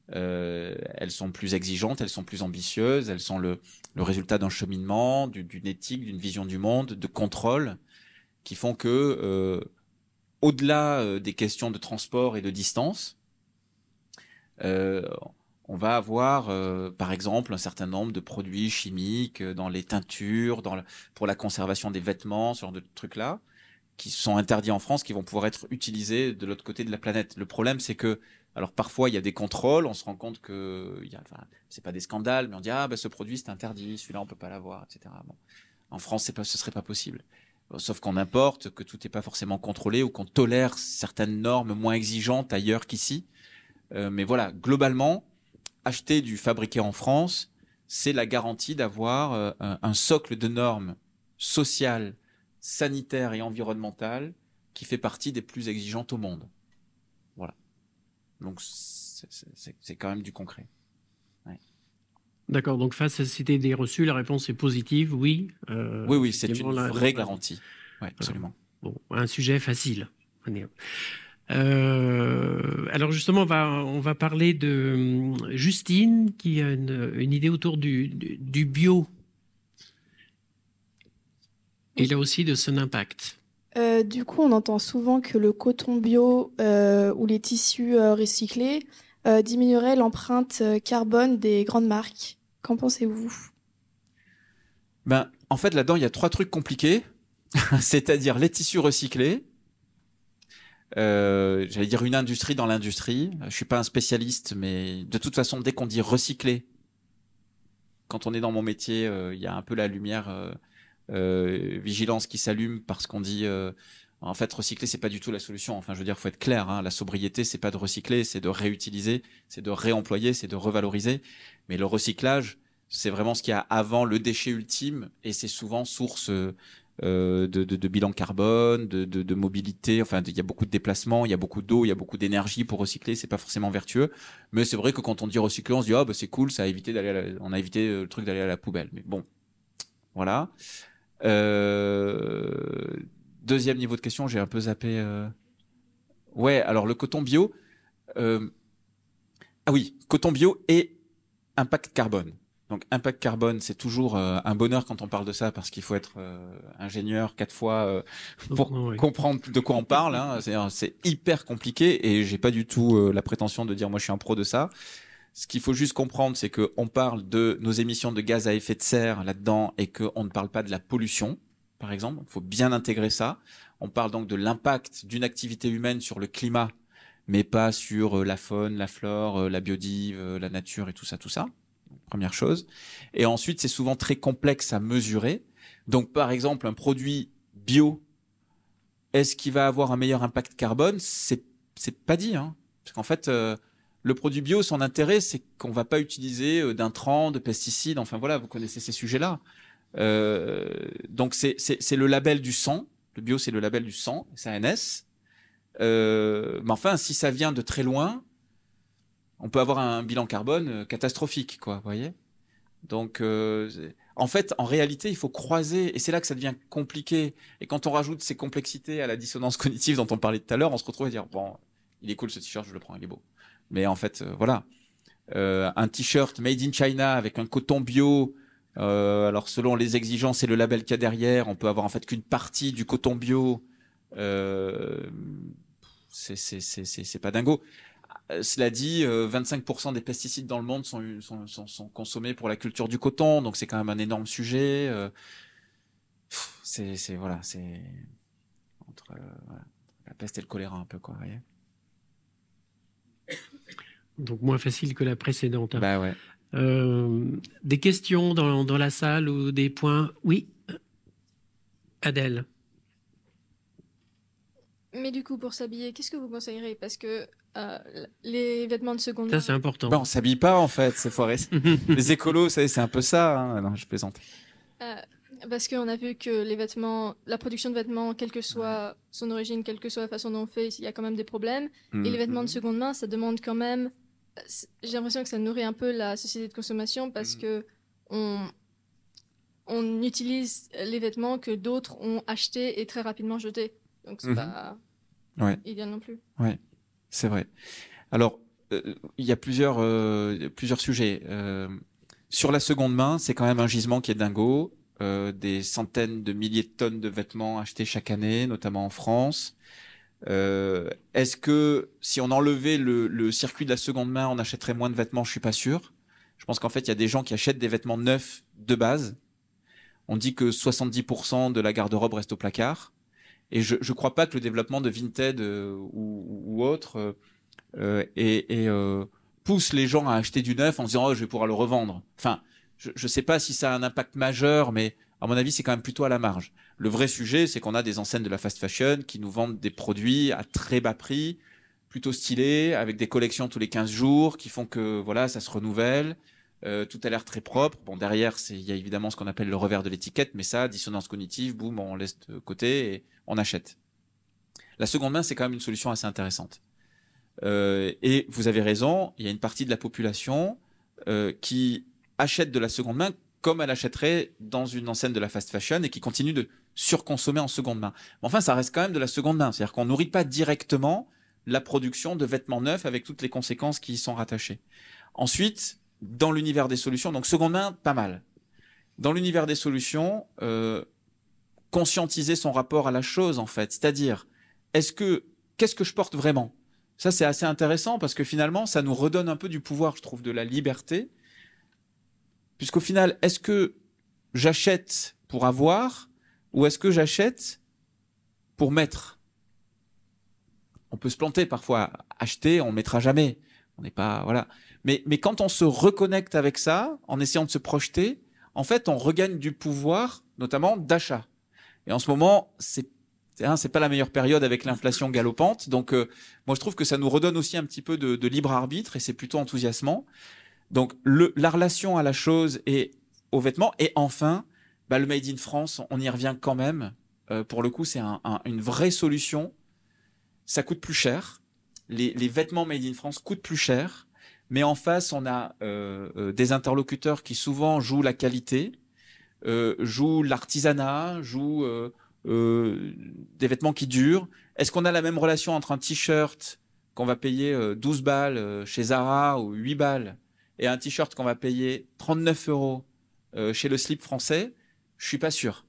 Speaker 3: Elles sont plus exigeantes, elles sont plus ambitieuses, elles sont le résultat d'un cheminement, d'une éthique, d'une vision du monde, de contrôle, qui font que, au-delà des questions de transport et de distance, on va avoir, par exemple, un certain nombre de produits chimiques dans les teintures, pour la conservation des vêtements, ce genre de trucs-là, qui sont interdits en France, qui vont pouvoir être utilisés de l'autre côté de la planète. Le problème, c'est que, alors parfois il y a des contrôles, on se rend compte que, c'est pas des scandales, mais on dit ce produit c'est interdit, celui-là on peut pas l'avoir, etc. Bon. En France, ce serait pas possible. Sauf qu'on importe, que tout n'est pas forcément contrôlé ou qu'on tolère certaines normes moins exigeantes ailleurs qu'ici. Mais voilà, globalement, acheter du fabriqué en France, c'est la garantie d'avoir un socle de normes sociales, sanitaires et environnementales qui fait partie des plus exigeantes au monde. Voilà. Donc c'est quand même du concret. Ouais.
Speaker 1: D'accord, donc face à cette idée reçue, la réponse est positive, oui.
Speaker 3: Oui, c'est une vraie garantie. Oui, absolument.
Speaker 1: Bon, un sujet facile. Alors justement, on va parler de Justine qui a une idée autour du bio. Et là aussi de son impact.
Speaker 8: Du coup, on entend souvent que le coton bio ou les tissus recyclés diminueraient l'empreinte carbone des grandes marques. Qu'en pensez-vous?
Speaker 3: En fait, là-dedans, il y a 3 trucs compliqués. C'est-à-dire les tissus recyclés, j'allais dire une industrie dans l'industrie. Je suis pas un spécialiste, mais de toute façon, dès qu'on dit recycler, quand on est dans mon métier, il y a un peu la lumière vigilance qui s'allume parce qu'on dit en fait recycler c'est pas du tout la solution. Enfin, je veux dire, faut être clair, hein, la sobriété c'est pas de recycler, c'est de réutiliser, c'est de réemployer, c'est de revaloriser. Mais le recyclage, c'est vraiment ce qu'il y a avant le déchet ultime et c'est souvent source de bilan carbone, de mobilité. Enfin, il y a beaucoup de déplacements, il y a beaucoup d'eau, il y a beaucoup d'énergie pour recycler. C'est pas forcément vertueux, mais c'est vrai que quand on dit recycler, on se dit c'est cool, ça a évité on a évité le truc d'aller à la poubelle. Mais bon, voilà. Deuxième niveau de question, j'ai un peu zappé. Ouais, alors le coton bio. Oui, coton bio et impact carbone. Donc impact carbone, c'est toujours un bonheur quand on parle de ça parce qu'il faut être ingénieur 4 fois pour comprendre de quoi on parle. Hein. C'est hyper compliqué et j'ai pas du tout la prétention de dire moi je suis un pro de ça. Ce qu'il faut juste comprendre, c'est qu'on parle de nos émissions de gaz à effet de serre là-dedans et qu'on ne parle pas de la pollution, par exemple. Il faut bien intégrer ça. On parle donc de l'impact d'une activité humaine sur le climat, mais pas sur la faune, la flore, la biodive, la nature et tout ça, tout ça. Première chose. Et ensuite, c'est souvent très complexe à mesurer. Donc, par exemple, un produit bio, est-ce qu'il va avoir un meilleur impact carbone? C'est pas dit, hein. Parce qu'en fait, Le produit bio, son intérêt, c'est qu'on va pas utiliser d'intrants, de pesticides. Enfin voilà, vous connaissez ces sujets-là. Donc c'est le label du sang. Le bio, c'est le label du sang, c'est un S. Mais enfin, si ça vient de très loin, on peut avoir un bilan carbone catastrophique, quoi. Vous voyez. Donc, en fait, en réalité, il faut croiser, et c'est là que ça devient compliqué. Et quand on rajoute ces complexités à la dissonance cognitive dont on parlait tout à l'heure, on se retrouve à dire bon, il est cool ce t-shirt, je le prends, il est beau. Mais en fait, voilà, un t-shirt made in China avec un coton bio. Alors selon les exigences et le label qu'il y a derrière, on peut avoir en fait qu'une partie du coton bio. C'est pas dingo. Cela dit, 25% des pesticides dans le monde sont consommés pour la culture du coton, donc c'est quand même un énorme sujet. Voilà, c'est entre voilà, la peste et le choléra un peu, quoi. Vous voyez.
Speaker 1: Donc moins facile que la précédente. Hein.
Speaker 3: Bah ouais.
Speaker 1: Des questions dans la salle ou des points? Oui, Adèle.
Speaker 7: Mais du coup, pour s'habiller, qu'est-ce que vous conseillerez? Parce que les vêtements de seconde main...
Speaker 1: Ça, c'est important.
Speaker 3: Bah, on s'habille pas, en fait, c'est forêt. Les écolos, c'est un peu ça. Hein. Non, je plaisante.
Speaker 7: Parce qu'on a vu que les vêtements, la production de vêtements, quelle que soit son origine, quelle que soit la façon dont on fait, il y a quand même des problèmes. Et les vêtements de seconde main, ça demande quand même... J'ai l'impression que ça nourrit un peu la société de consommation parce que on utilise les vêtements que d'autres ont achetés et très rapidement jetés. Donc c'est pas idéal non plus.
Speaker 3: Ouais, c'est vrai. Alors, il y a plusieurs sujets. Sur la seconde main, c'est quand même un gisement qui est dingo. Des centaines de milliers de tonnes de vêtements achetés chaque année, notamment en France. Est-ce que si on enlevait le circuit de la seconde main, on achèterait moins de vêtements? Je suis pas sûr. Je pense qu'en fait, il y a des gens qui achètent des vêtements neufs de base. On dit que 70% de la garde-robe reste au placard. Et je crois pas que le développement de Vinted ou autre pousse les gens à acheter du neuf en se disant oh, je vais pouvoir le revendre. Enfin, je sais pas si ça a un impact majeur, mais à mon avis, c'est quand même plutôt à la marge. Le vrai sujet, c'est qu'on a des enseignes de la fast fashion qui nous vendent des produits à très bas prix, plutôt stylés, avec des collections tous les 15 jours, qui font que voilà, ça se renouvelle. Tout a l'air très propre. Bon, derrière, il y a évidemment ce qu'on appelle le revers de l'étiquette, mais ça, dissonance cognitive, boum, on laisse de côté et on achète. La seconde main, c'est quand même une solution assez intéressante. Et vous avez raison, il y a une partie de la population qui achète de la seconde main comme elle achèterait dans une enseigne de la fast fashion et qui continue de surconsommer en seconde main. Mais enfin, ça reste quand même de la seconde main. C'est-à-dire qu'on nourrit pas directement la production de vêtements neufs avec toutes les conséquences qui y sont rattachées. Ensuite, dans l'univers des solutions, donc seconde main, pas mal. Dans l'univers des solutions, conscientiser son rapport à la chose, en fait. C'est-à-dire, qu'est-ce que je porte vraiment? Ça, c'est assez intéressant parce que finalement, ça nous redonne un peu du pouvoir, je trouve, de la liberté. Puisqu'au final, est-ce que j'achète pour avoir ou est-ce que j'achète pour mettre? On peut se planter parfois. Acheter, on ne mettra jamais. On n'est pas, voilà. Mais quand on se reconnecte avec ça, en essayant de se projeter, en fait, on regagne du pouvoir, notamment d'achat. Et en ce moment, c'est pas la meilleure période avec l'inflation galopante. Donc, moi, je trouve que ça nous redonne aussi un petit peu de libre arbitre et c'est plutôt enthousiasmant. Donc, la relation à la chose et aux vêtements. Et enfin, le Made in France, on y revient quand même. Pour le coup, c'est une vraie solution. Ça coûte plus cher. Les vêtements Made in France coûtent plus cher. Mais en face, on a des interlocuteurs qui souvent jouent la qualité, jouent l'artisanat, jouent des vêtements qui durent. Est-ce qu'on a la même relation entre un t-shirt qu'on va payer 12 balles chez Zara ou 8 balles et un t-shirt qu'on va payer 39 € chez le slip français? Je suis pas sûr.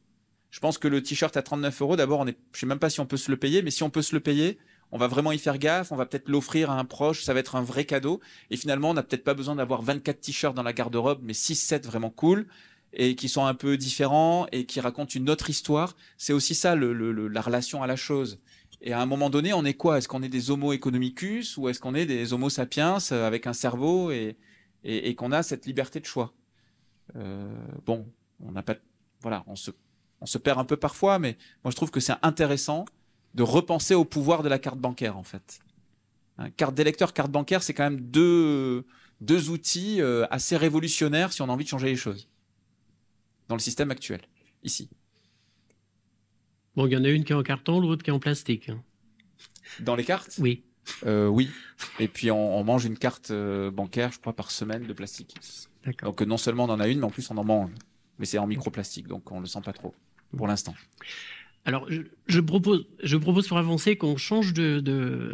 Speaker 3: Je pense que le t-shirt à 39 €, d'abord, je sais même pas si on peut se le payer, mais si on peut se le payer, on va vraiment y faire gaffe, on va peut-être l'offrir à un proche, ça va être un vrai cadeau. Et finalement, on n'a peut-être pas besoin d'avoir 24 t-shirts dans la garde-robe, mais 6-7 vraiment cool, et qui sont un peu différents, et qui racontent une autre histoire. C'est aussi ça, la relation à la chose. Et à un moment donné, on est quoi? Est-ce qu'on est des homo economicus, ou est-ce qu'on est des homo sapiens avec un cerveau, et qu'on a cette liberté de choix? Bon, on n'a pas... Voilà, on se perd un peu parfois, mais moi je trouve que c'est intéressant de repenser au pouvoir de la carte bancaire, en fait. Hein, carte d'électeur, carte bancaire, c'est quand même deux outils assez révolutionnaires si on a envie de changer les choses dans le système actuel, ici.
Speaker 1: Bon, il y en a une qui est en carton, l'autre qui est en plastique.
Speaker 3: Dans les cartes ?
Speaker 1: Oui.
Speaker 3: Oui. Et puis on mange une carte bancaire, je crois, par semaine de plastique. Donc non seulement on en a une, mais en plus on en mange. Mais c'est en microplastique, donc on le sent pas trop pour l'instant.
Speaker 1: Alors, je propose pour avancer qu'on change de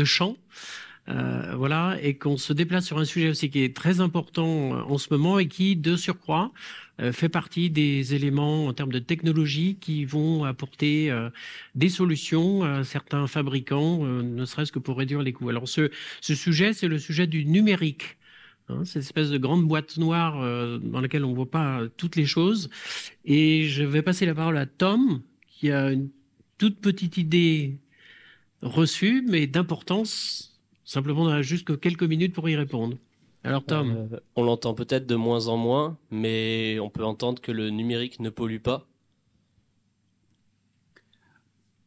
Speaker 1: champ, voilà, et qu'on se déplace sur un sujet aussi qui est très important en ce moment et qui, de surcroît, fait partie des éléments en termes de technologie qui vont apporter des solutions à certains fabricants, ne serait-ce que pour réduire les coûts. Alors, ce sujet, c'est le sujet du numérique. Hein, cette espèce de grande boîte noire dans laquelle on ne voit pas toutes les choses. Et je vais passer la parole à Tom, qui a une toute petite idée reçue, mais d'importance. Simplement, on a juste que quelques minutes pour y répondre. Alors Tom.
Speaker 9: On l'entend peut-être de moins en moins, mais on peut entendre que le numérique ne pollue pas.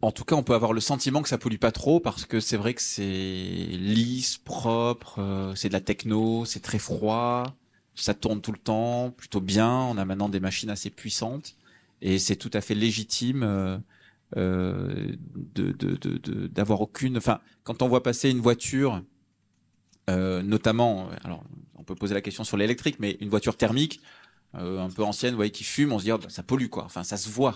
Speaker 3: En tout cas, on peut avoir le sentiment que ça pollue pas trop parce que c'est vrai que c'est lisse, propre, c'est de la techno, c'est très froid, ça tourne tout le temps, plutôt bien. On a maintenant des machines assez puissantes et c'est tout à fait légitime d'avoir aucune. Enfin, quand on voit passer une voiture, notamment, alors on peut poser la question sur l'électrique, mais une voiture thermique un peu ancienne, vous voyez, qui fume, on se dit ça pollue quoi. Enfin, ça se voit.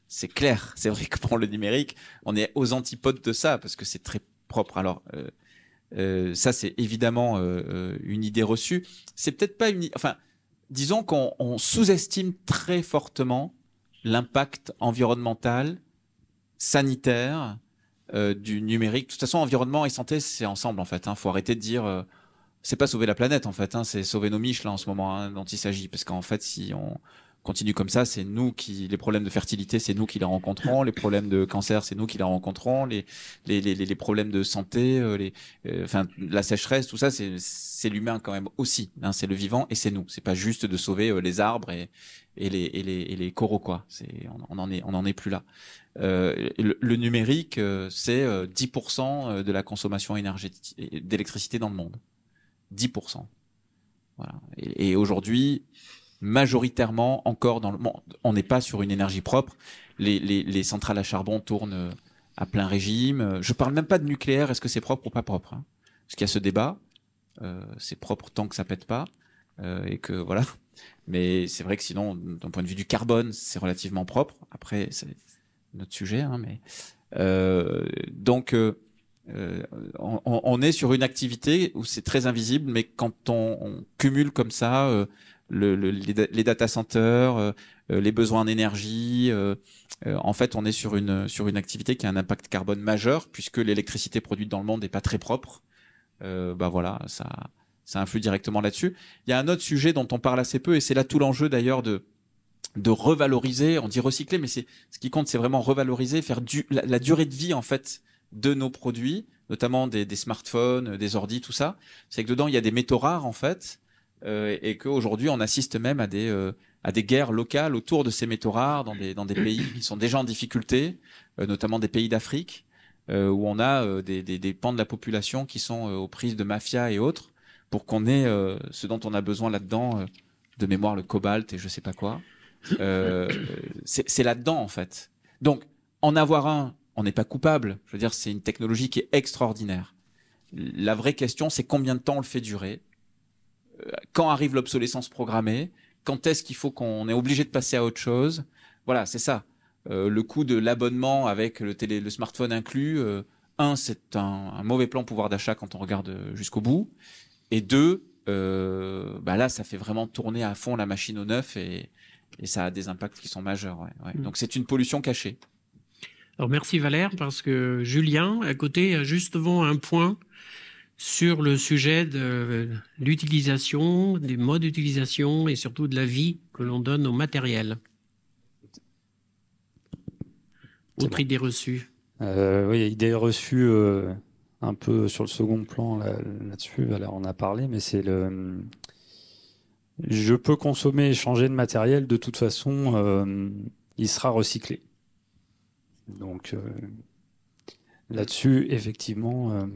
Speaker 3: C'est clair, c'est vrai que pour le numérique, on est aux antipodes de ça parce que c'est très propre. Alors ça, c'est évidemment une idée reçue. C'est peut-être pas une. Enfin, disons qu'on sous-estime très fortement l'impact environnemental, sanitaire du numérique. De toute façon, environnement et santé, c'est ensemble en fait. Faut arrêter de dire. C'est pas sauver la planète en fait. C'est sauver nos miches là en ce moment dont il s'agit. Parce qu'en fait, si on continue comme ça, c'est nous qui, les problèmes de fertilité, c'est nous qui les rencontrons, les problèmes de cancer, c'est nous qui les rencontrons, les problèmes de santé, enfin, la sécheresse, tout ça, c'est l'humain quand même aussi, hein, c'est le vivant et c'est nous. C'est pas juste de sauver les arbres et les coraux, quoi. On en est plus là. Le numérique, c'est 10% de la consommation énergétique, d'électricité dans le monde. 10%. Voilà. Et aujourd'hui, majoritairement encore dans le monde, on n'est pas sur une énergie propre. Les centrales à charbon tournent à plein régime. Je parle même pas de nucléaire. Est-ce que c'est propre ou pas propre, hein? Parce qu'il y a ce débat. C'est propre tant que ça pète pas et que voilà. Mais c'est vrai que sinon, d'un point de vue du carbone, c'est relativement propre. Après, c'est notre sujet, hein, mais donc on est sur une activité où c'est très invisible, mais quand on cumule comme ça les data centers, les besoins en énergie, en fait, on est sur une activité qui a un impact carbone majeur puisque l'électricité produite dans le monde n'est pas très propre. Voilà, ça influe directement là-dessus. Il y a un autre sujet dont on parle assez peu et c'est là tout l'enjeu d'ailleurs de revaloriser. On dit recycler, mais ce qui compte, c'est vraiment revaloriser, faire la durée de vie en fait de nos produits, notamment des smartphones, des ordis, tout ça. C'est que dedans il y a des métaux rares en fait. Et qu'aujourd'hui on assiste même à des guerres locales autour de ces métaux rares dans des pays qui sont déjà en difficulté, notamment des pays d'Afrique, où on a des pans de la population qui sont aux prises de mafia et autres, pour qu'on ait ce dont on a besoin là-dedans, de mémoire le cobalt et je sais pas quoi. C'est là-dedans en fait. Donc en avoir un, on n'est pas coupable. Je veux dire, c'est une technologie qui est extraordinaire. La vraie question, c'est combien de temps on le fait durer. Quand arrive l'obsolescence programmée? Quand est-ce qu'il faut qu'on est obligé de passer à autre chose? Voilà, c'est ça. Le coût de l'abonnement avec le smartphone inclus, c'est un mauvais plan pouvoir d'achat quand on regarde jusqu'au bout. Et deux, là, ça fait vraiment tourner à fond la machine au neuf et ça a des impacts qui sont majeurs. Ouais. Donc c'est une pollution cachée.
Speaker 1: Alors merci Valère, parce que Julien, à côté, a justement un point sur le sujet de l'utilisation, des modes d'utilisation et surtout de la vie que l'on donne au matériel. Autre idée reçue.
Speaker 10: Oui, idée reçue un peu sur le second plan là-dessus. Alors on a parlé, mais c'est je peux consommer et changer de matériel, de toute façon, il sera recyclé. Donc Là-dessus, effectivement,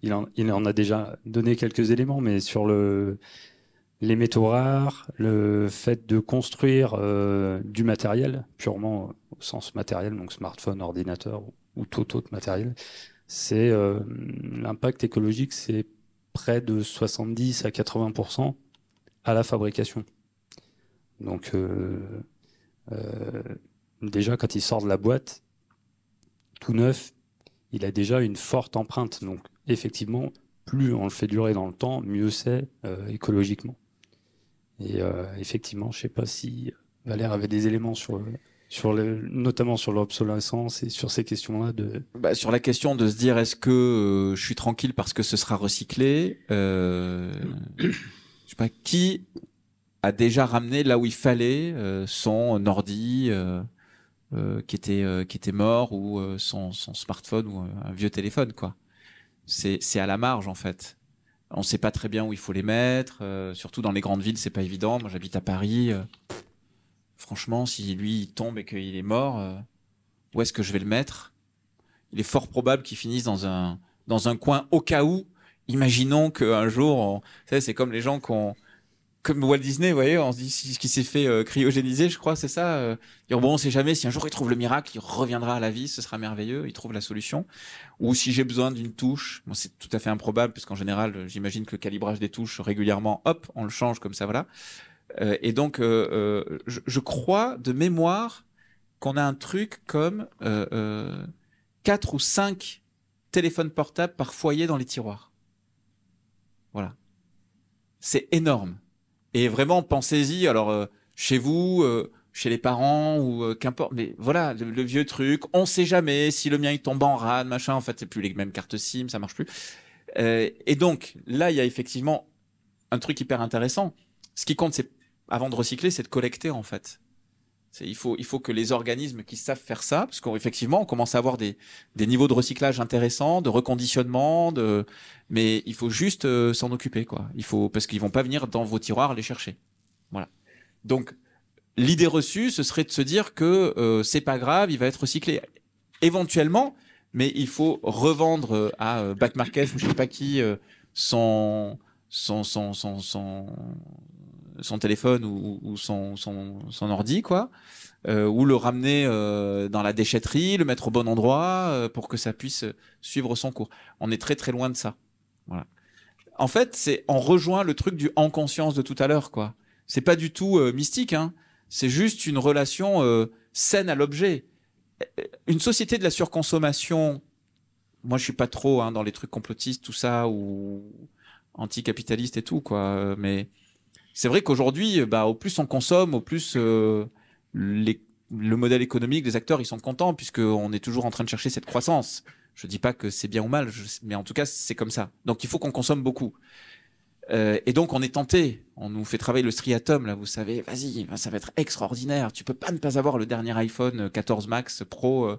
Speaker 10: il en a déjà donné quelques éléments, mais sur les métaux rares, le fait de construire du matériel, purement au sens matériel, donc smartphone, ordinateur ou tout autre matériel, c'est l'impact écologique, c'est près de 70 à 80% à la fabrication. Donc déjà, quand il sort de la boîte, tout neuf, il a déjà une forte empreinte. Donc effectivement, plus on le fait durer dans le temps, mieux c'est écologiquement. Et effectivement, je ne sais pas si Valère avait des éléments notamment sur l'obsolescence et sur ces questions-là.
Speaker 3: Sur la question de se dire est-ce que je suis tranquille parce que ce sera recyclé, je sais pas qui a déjà ramené là où il fallait son ordi qui était mort ou son smartphone ou un vieux téléphone, quoi. C'est à la marge en fait. On sait pas très bien où il faut les mettre, surtout dans les grandes villes, c'est pas évident. Moi, j'habite à Paris. Franchement, si lui il tombe et qu'il est mort, où est-ce que je vais le mettre? Il est fort probable qu'il finisse dans un coin au cas où. Imaginons qu'un jour, vous savez, c'est comme les gens comme Walt Disney, vous voyez, on se dit ce qui s'est fait cryogéniser, je crois, c'est ça. Dire, bon, on sait jamais, si un jour il trouve le miracle, il reviendra à la vie, ce sera merveilleux, il trouve la solution. Ou si j'ai besoin d'une touche, bon, c'est tout à fait improbable, puisqu'en général, j'imagine que le calibrage des touches, régulièrement, hop, on le change comme ça, voilà. Et donc, je crois, de mémoire, qu'on a un truc comme 4 ou 5 téléphones portables par foyer dans les tiroirs. Voilà. C'est énorme. Et vraiment, pensez-y, alors chez vous, chez les parents ou qu'importe, mais voilà, le vieux truc, on sait jamais si le mien il tombe en rade, machin, en fait, c'est plus les mêmes cartes SIM, ça marche plus. Et donc, là, il y a effectivement un truc hyper intéressant. Ce qui compte, c'est, avant de recycler, c'est de collecter, en fait. Il faut que les organismes qui savent faire ça, parce qu'effectivement, on commence à avoir des niveaux de recyclage intéressants, de reconditionnement, mais il faut juste s'en occuper, quoi. Parce qu'ils vont pas venir dans vos tiroirs les chercher. Voilà. Donc, l'idée reçue, ce serait de se dire que c'est pas grave, il va être recyclé éventuellement, mais il faut revendre à Back Market ou je sais pas qui son téléphone ou son ordi, quoi, ou le ramener dans la déchetterie, le mettre au bon endroit pour que ça puisse suivre son cours. On est très très loin de ça. Voilà. En fait, on rejoint le truc du en conscience de tout à l'heure, quoi. C'est pas du tout mystique, hein. C'est juste une relation saine à l'objet. Une société de la surconsommation, moi je suis pas trop dans les trucs complotistes, tout ça, ou anticapitalistes et tout, quoi, mais c'est vrai qu'aujourd'hui, au plus on consomme, au plus le modèle économique des acteurs, ils sont contents puisqu'on est toujours en train de chercher cette croissance. Je dis pas que c'est bien ou mal, mais en tout cas, c'est comme ça. Donc, il faut qu'on consomme beaucoup. Et donc, on est tenté. On nous fait travailler le striatum, là, vous savez. Vas-y, ça va être extraordinaire. Tu peux pas ne pas avoir le dernier iPhone 14 Max Pro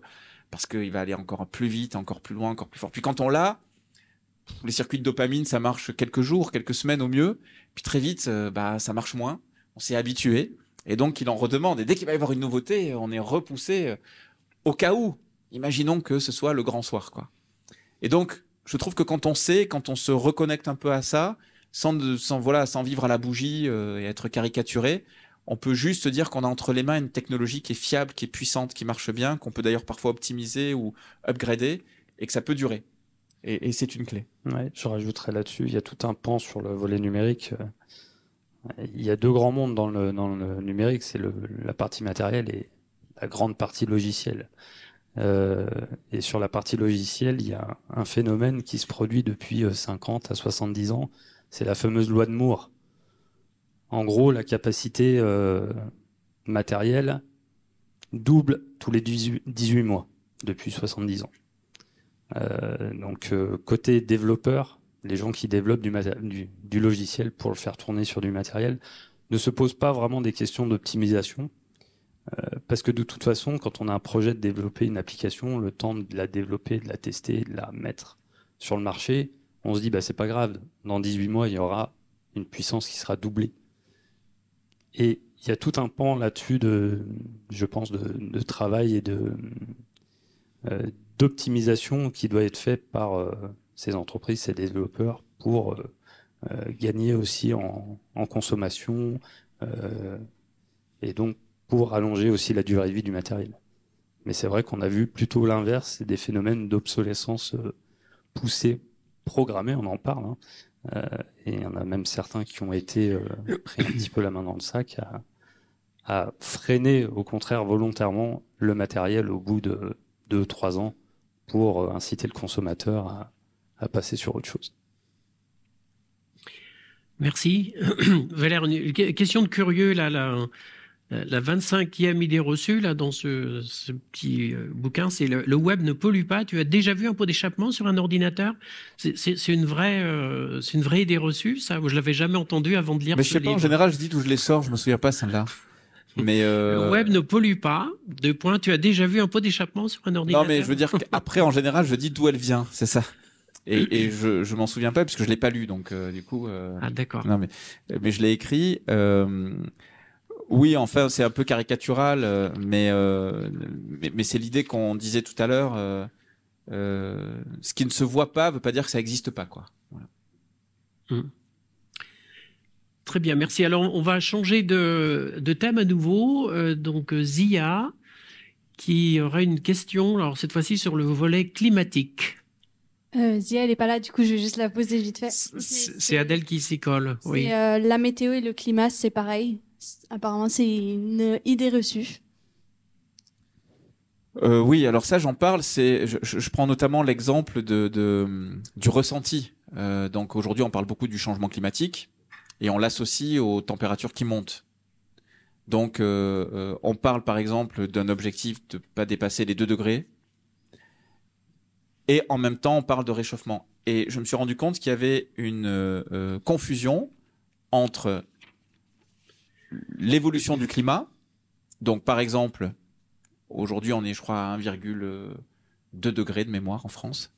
Speaker 3: parce qu'il va aller encore plus vite, encore plus loin, encore plus fort. Puis quand on l'a, les circuits de dopamine, ça marche quelques jours, quelques semaines au mieux. Puis très vite, ça marche moins. On s'est habitué. Et donc, il en redemande. Et dès qu'il va y avoir une nouveauté, on est repoussé au cas où. Imaginons que ce soit le grand soir, quoi. Et donc, je trouve que quand on se reconnecte un peu à ça, sans vivre à la bougie et être caricaturé, on peut juste se dire qu'on a entre les mains une technologie qui est fiable, qui est puissante, qui marche bien, qu'on peut d'ailleurs parfois optimiser ou upgrader, et que ça peut durer. Et c'est une clé.
Speaker 10: Ouais, je rajouterais là-dessus, il y a tout un pan sur le volet numérique. Il y a deux grands mondes dans le numérique, c'est la partie matérielle et la grande partie logicielle. Et sur la partie logicielle, il y a un phénomène qui se produit depuis 50 à 70 ans, c'est la fameuse loi de Moore. En gros, la capacité matérielle double tous les 18 mois depuis 70 ans. Donc côté développeur, les gens qui développent du logiciel pour le faire tourner sur du matériel ne se posent pas vraiment des questions d'optimisation parce que de toute façon, quand on a un projet de développer une application, le temps de la développer, de la tester, de la mettre sur le marché, on se dit c'est pas grave, dans 18 mois il y aura une puissance qui sera doublée. Et il y a tout un pan là-dessus je pense de travail et d'optimisation qui doit être fait par ces entreprises, ces développeurs pour gagner aussi en consommation et donc pour allonger aussi la durée de vie du matériel. Mais c'est vrai qu'on a vu plutôt l'inverse, c'est des phénomènes d'obsolescence poussée, programmée, on en parle, hein. Et il y en a même certains qui ont été pris un petit peu la main dans le sac à freiner au contraire volontairement le matériel au bout de 2-3 ans pour inciter le consommateur à passer sur autre chose.
Speaker 1: Merci. Valère, une question de curieux, là, la 25e idée reçue là, dans ce petit bouquin, c'est le web ne pollue pas. Tu as déjà vu un pot d'échappement sur un ordinateur? C'est une vraie idée reçue, ça? Je l'avais jamais entendu avant de lire
Speaker 3: Mais
Speaker 1: ce
Speaker 3: je sais pas,
Speaker 1: livre.
Speaker 3: en général, je dis d'où je les sors, je me souviens pas celle-là. Mais
Speaker 1: Le web ne pollue pas. Deux points. Tu as déjà vu un pot d'échappement sur un ordinateur?
Speaker 3: non, mais je veux dire qu'après, en général, je dis d'où elle vient, c'est ça. Et je m'en souviens pas puisque je l'ai pas lu, donc du coup.
Speaker 1: Ah d'accord.
Speaker 3: Non, mais je l'ai écrit. Oui, enfin, c'est un peu caricatural, mais c'est l'idée qu'on disait tout à l'heure. Ce qui ne se voit pas veut pas dire que ça n'existe pas, quoi. Voilà.
Speaker 1: Très bien, merci. Alors, on va changer de thème à nouveau. Donc, Zia, qui aura une question, alors cette fois-ci sur le volet climatique.
Speaker 5: Zia, elle n'est pas là, du coup, je vais juste la poser vite fait.
Speaker 1: C'est Adèle qui s'y colle. Oui.
Speaker 5: La météo et le climat, c'est pareil. Apparemment, c'est une idée reçue.
Speaker 3: Oui, alors ça, j'en parle. Je prends notamment l'exemple du ressenti. Donc aujourd'hui, on parle beaucoup du changement climatique et on l'associe aux températures qui montent. Donc, on parle par exemple d'un objectif de pas dépasser les 2 degrés. Et en même temps, on parle de réchauffement. Et je me suis rendu compte qu'il y avait une confusion entre l'évolution du climat. Donc, par exemple, aujourd'hui, on est, je crois, à 1,2 degré de mémoire en France.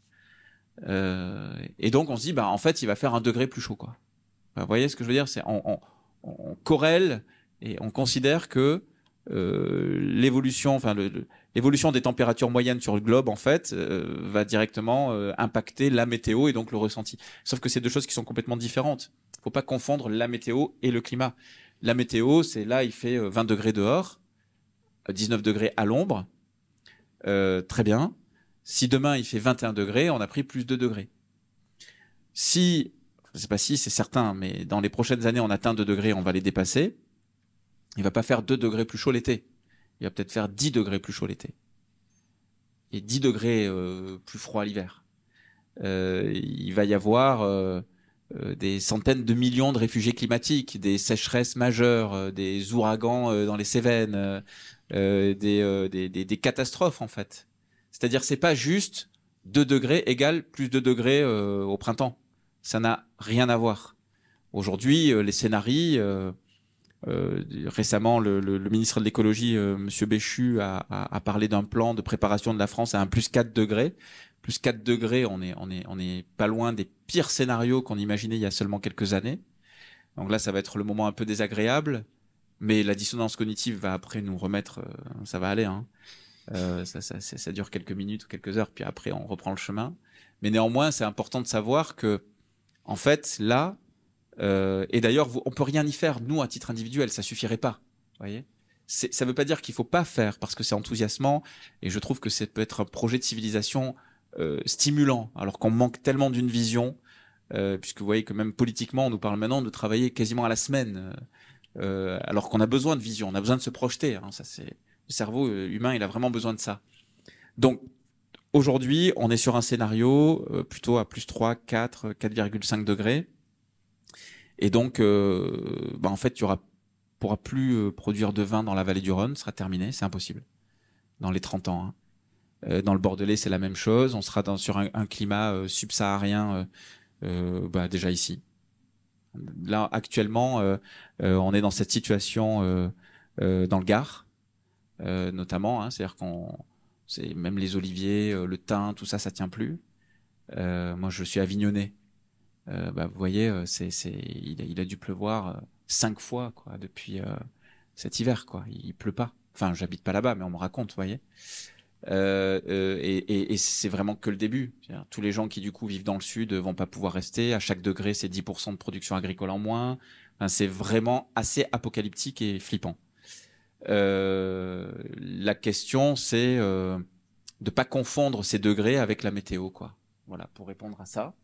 Speaker 3: Et donc, on se dit, bah, en fait, il va faire 1 degré plus chaud, quoi. Vous voyez ce que je veux dire? C'est on corrèle et on considère que l'évolution des températures moyennes sur le globe, en fait, va directement impacter la météo et donc le ressenti. Sauf que c'est 2 choses qui sont complètement différentes. Il ne faut pas confondre la météo et le climat. La météo, c'est là, il fait 20 degrés dehors, 19 degrés à l'ombre. Très bien. Si demain, il fait 21 degrés, on a pris plus 2 degrés. Si, je ne sais pas si, c'est certain, mais dans les prochaines années, on atteint 2 degrés, on va les dépasser. Il va pas faire 2 degrés plus chaud l'été. Il va peut-être faire 10 degrés plus chaud l'été. Et 10 degrés plus froid l'hiver. Il va y avoir des centaines de millions de réfugiés climatiques, des sécheresses majeures, des ouragans dans les Cévennes, des catastrophes en fait. C'est-à-dire c'est pas juste 2 degrés égale plus 2 degrés au printemps. Ça n'a rien à voir. Aujourd'hui, les scénarios... récemment, le ministre de l'écologie, Monsieur Béchu, a parlé d'un plan de préparation de la France à un plus 4 degrés. Plus 4 degrés, on est pas loin des pires scénarios qu'on imaginait il y a seulement quelques années. Donc là, ça va être le moment un peu désagréable, mais la dissonance cognitive va après nous remettre, ça va aller, hein. Ça dure quelques minutes ou quelques heures, puis après on reprend le chemin. Mais néanmoins, c'est important de savoir que, en fait, là, et d'ailleurs, on peut rien y faire. Nous, à titre individuel, ça suffirait pas. Voyez, ça veut pas dire qu'il faut pas faire parce que c'est enthousiasmant et je trouve que ça peut être un projet de civilisation stimulant. Alors qu'on manque tellement d'une vision, puisque vous voyez que même politiquement, on nous parle maintenant de travailler quasiment à la semaine, alors qu'on a besoin de vision, on a besoin de se projeter. Hein, ça, c'est le cerveau humain, il a vraiment besoin de ça. Donc aujourd'hui, on est sur un scénario plutôt à plus 3, 4, 4,5 degrés. Et donc, en fait, il pourra plus produire de vin dans la vallée du Rhône, ce sera terminé, c'est impossible. Dans les 30 ans. Hein. Dans le Bordelais, c'est la même chose. On sera sur un climat subsaharien déjà ici. Là, actuellement, on est dans cette situation dans le Gard, notamment. Hein, c'est-à-dire c'est même les oliviers, le thym, tout ça, ça tient plus. Moi, je suis avignonnais. Vous voyez, il a dû pleuvoir 5 fois quoi depuis cet hiver quoi. Il pleut pas. Enfin, j'habite pas là-bas, mais on me raconte, vous voyez. Et c'est vraiment que le début. C'est-à-dire, tous les gens qui du coup vivent dans le sud vont pas pouvoir rester. À chaque degré, c'est 10% de production agricole en moins. Enfin, c'est vraiment assez apocalyptique et flippant. La question, c'est de pas confondre ces degrés avec la météo, quoi. Voilà, pour répondre à ça.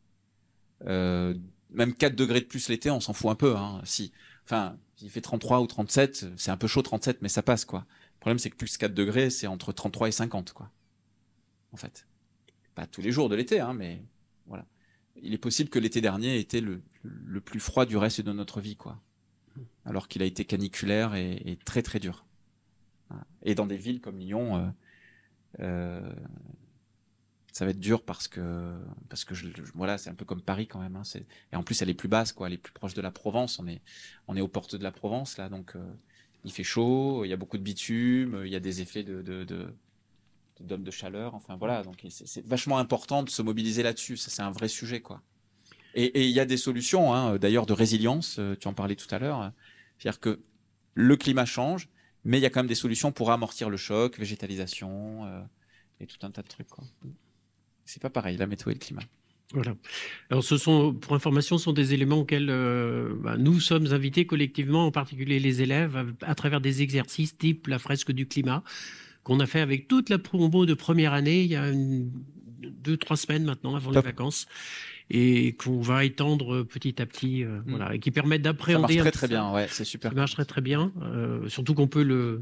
Speaker 3: Même 4 degrés de plus l'été, on s'en fout un peu. Hein. Enfin, il fait 33 ou 37, c'est un peu chaud 37, mais ça passe, quoi. Le problème, c'est que plus 4 degrés, c'est entre 33 et 50, quoi. En fait. Pas tous les jours de l'été, hein, mais voilà. Il est possible que l'été dernier était le plus froid du reste de notre vie, quoi. Alors qu'il a été caniculaire et très très dur. Et dans des villes comme Lyon, ça va être dur parce que voilà, c'est un peu comme Paris quand même. Hein, et en plus, elle est plus basse, quoi. Elle est plus proche de la Provence. On est aux portes de la Provence là, donc il fait chaud, il y a beaucoup de bitume, il y a des effets d'ondes de chaleur. Enfin voilà, donc c'est vachement important de se mobiliser là-dessus. Ça, c'est un vrai sujet, quoi. Et il y a des solutions, hein, d'ailleurs, de résilience. Tu en parlais tout à l'heure. C'est-à-dire que le climat change, mais il y a quand même des solutions pour amortir le choc, végétalisation et tout un tas de trucs, quoi. C'est pas pareil, la météo et le climat.
Speaker 1: Voilà. Alors, pour information, ce sont des éléments auxquels nous sommes invités collectivement, en particulier les élèves, à travers des exercices type la fresque du climat, qu'on a fait avec toute la promo de première année, il y a 2-3 semaines maintenant, avant les vacances, et qu'on va étendre petit à petit, voilà, et qui permettent d'appréhender.
Speaker 3: Ça marche très bien, ouais, c'est super.
Speaker 1: Ça marche très bien, surtout qu'on peut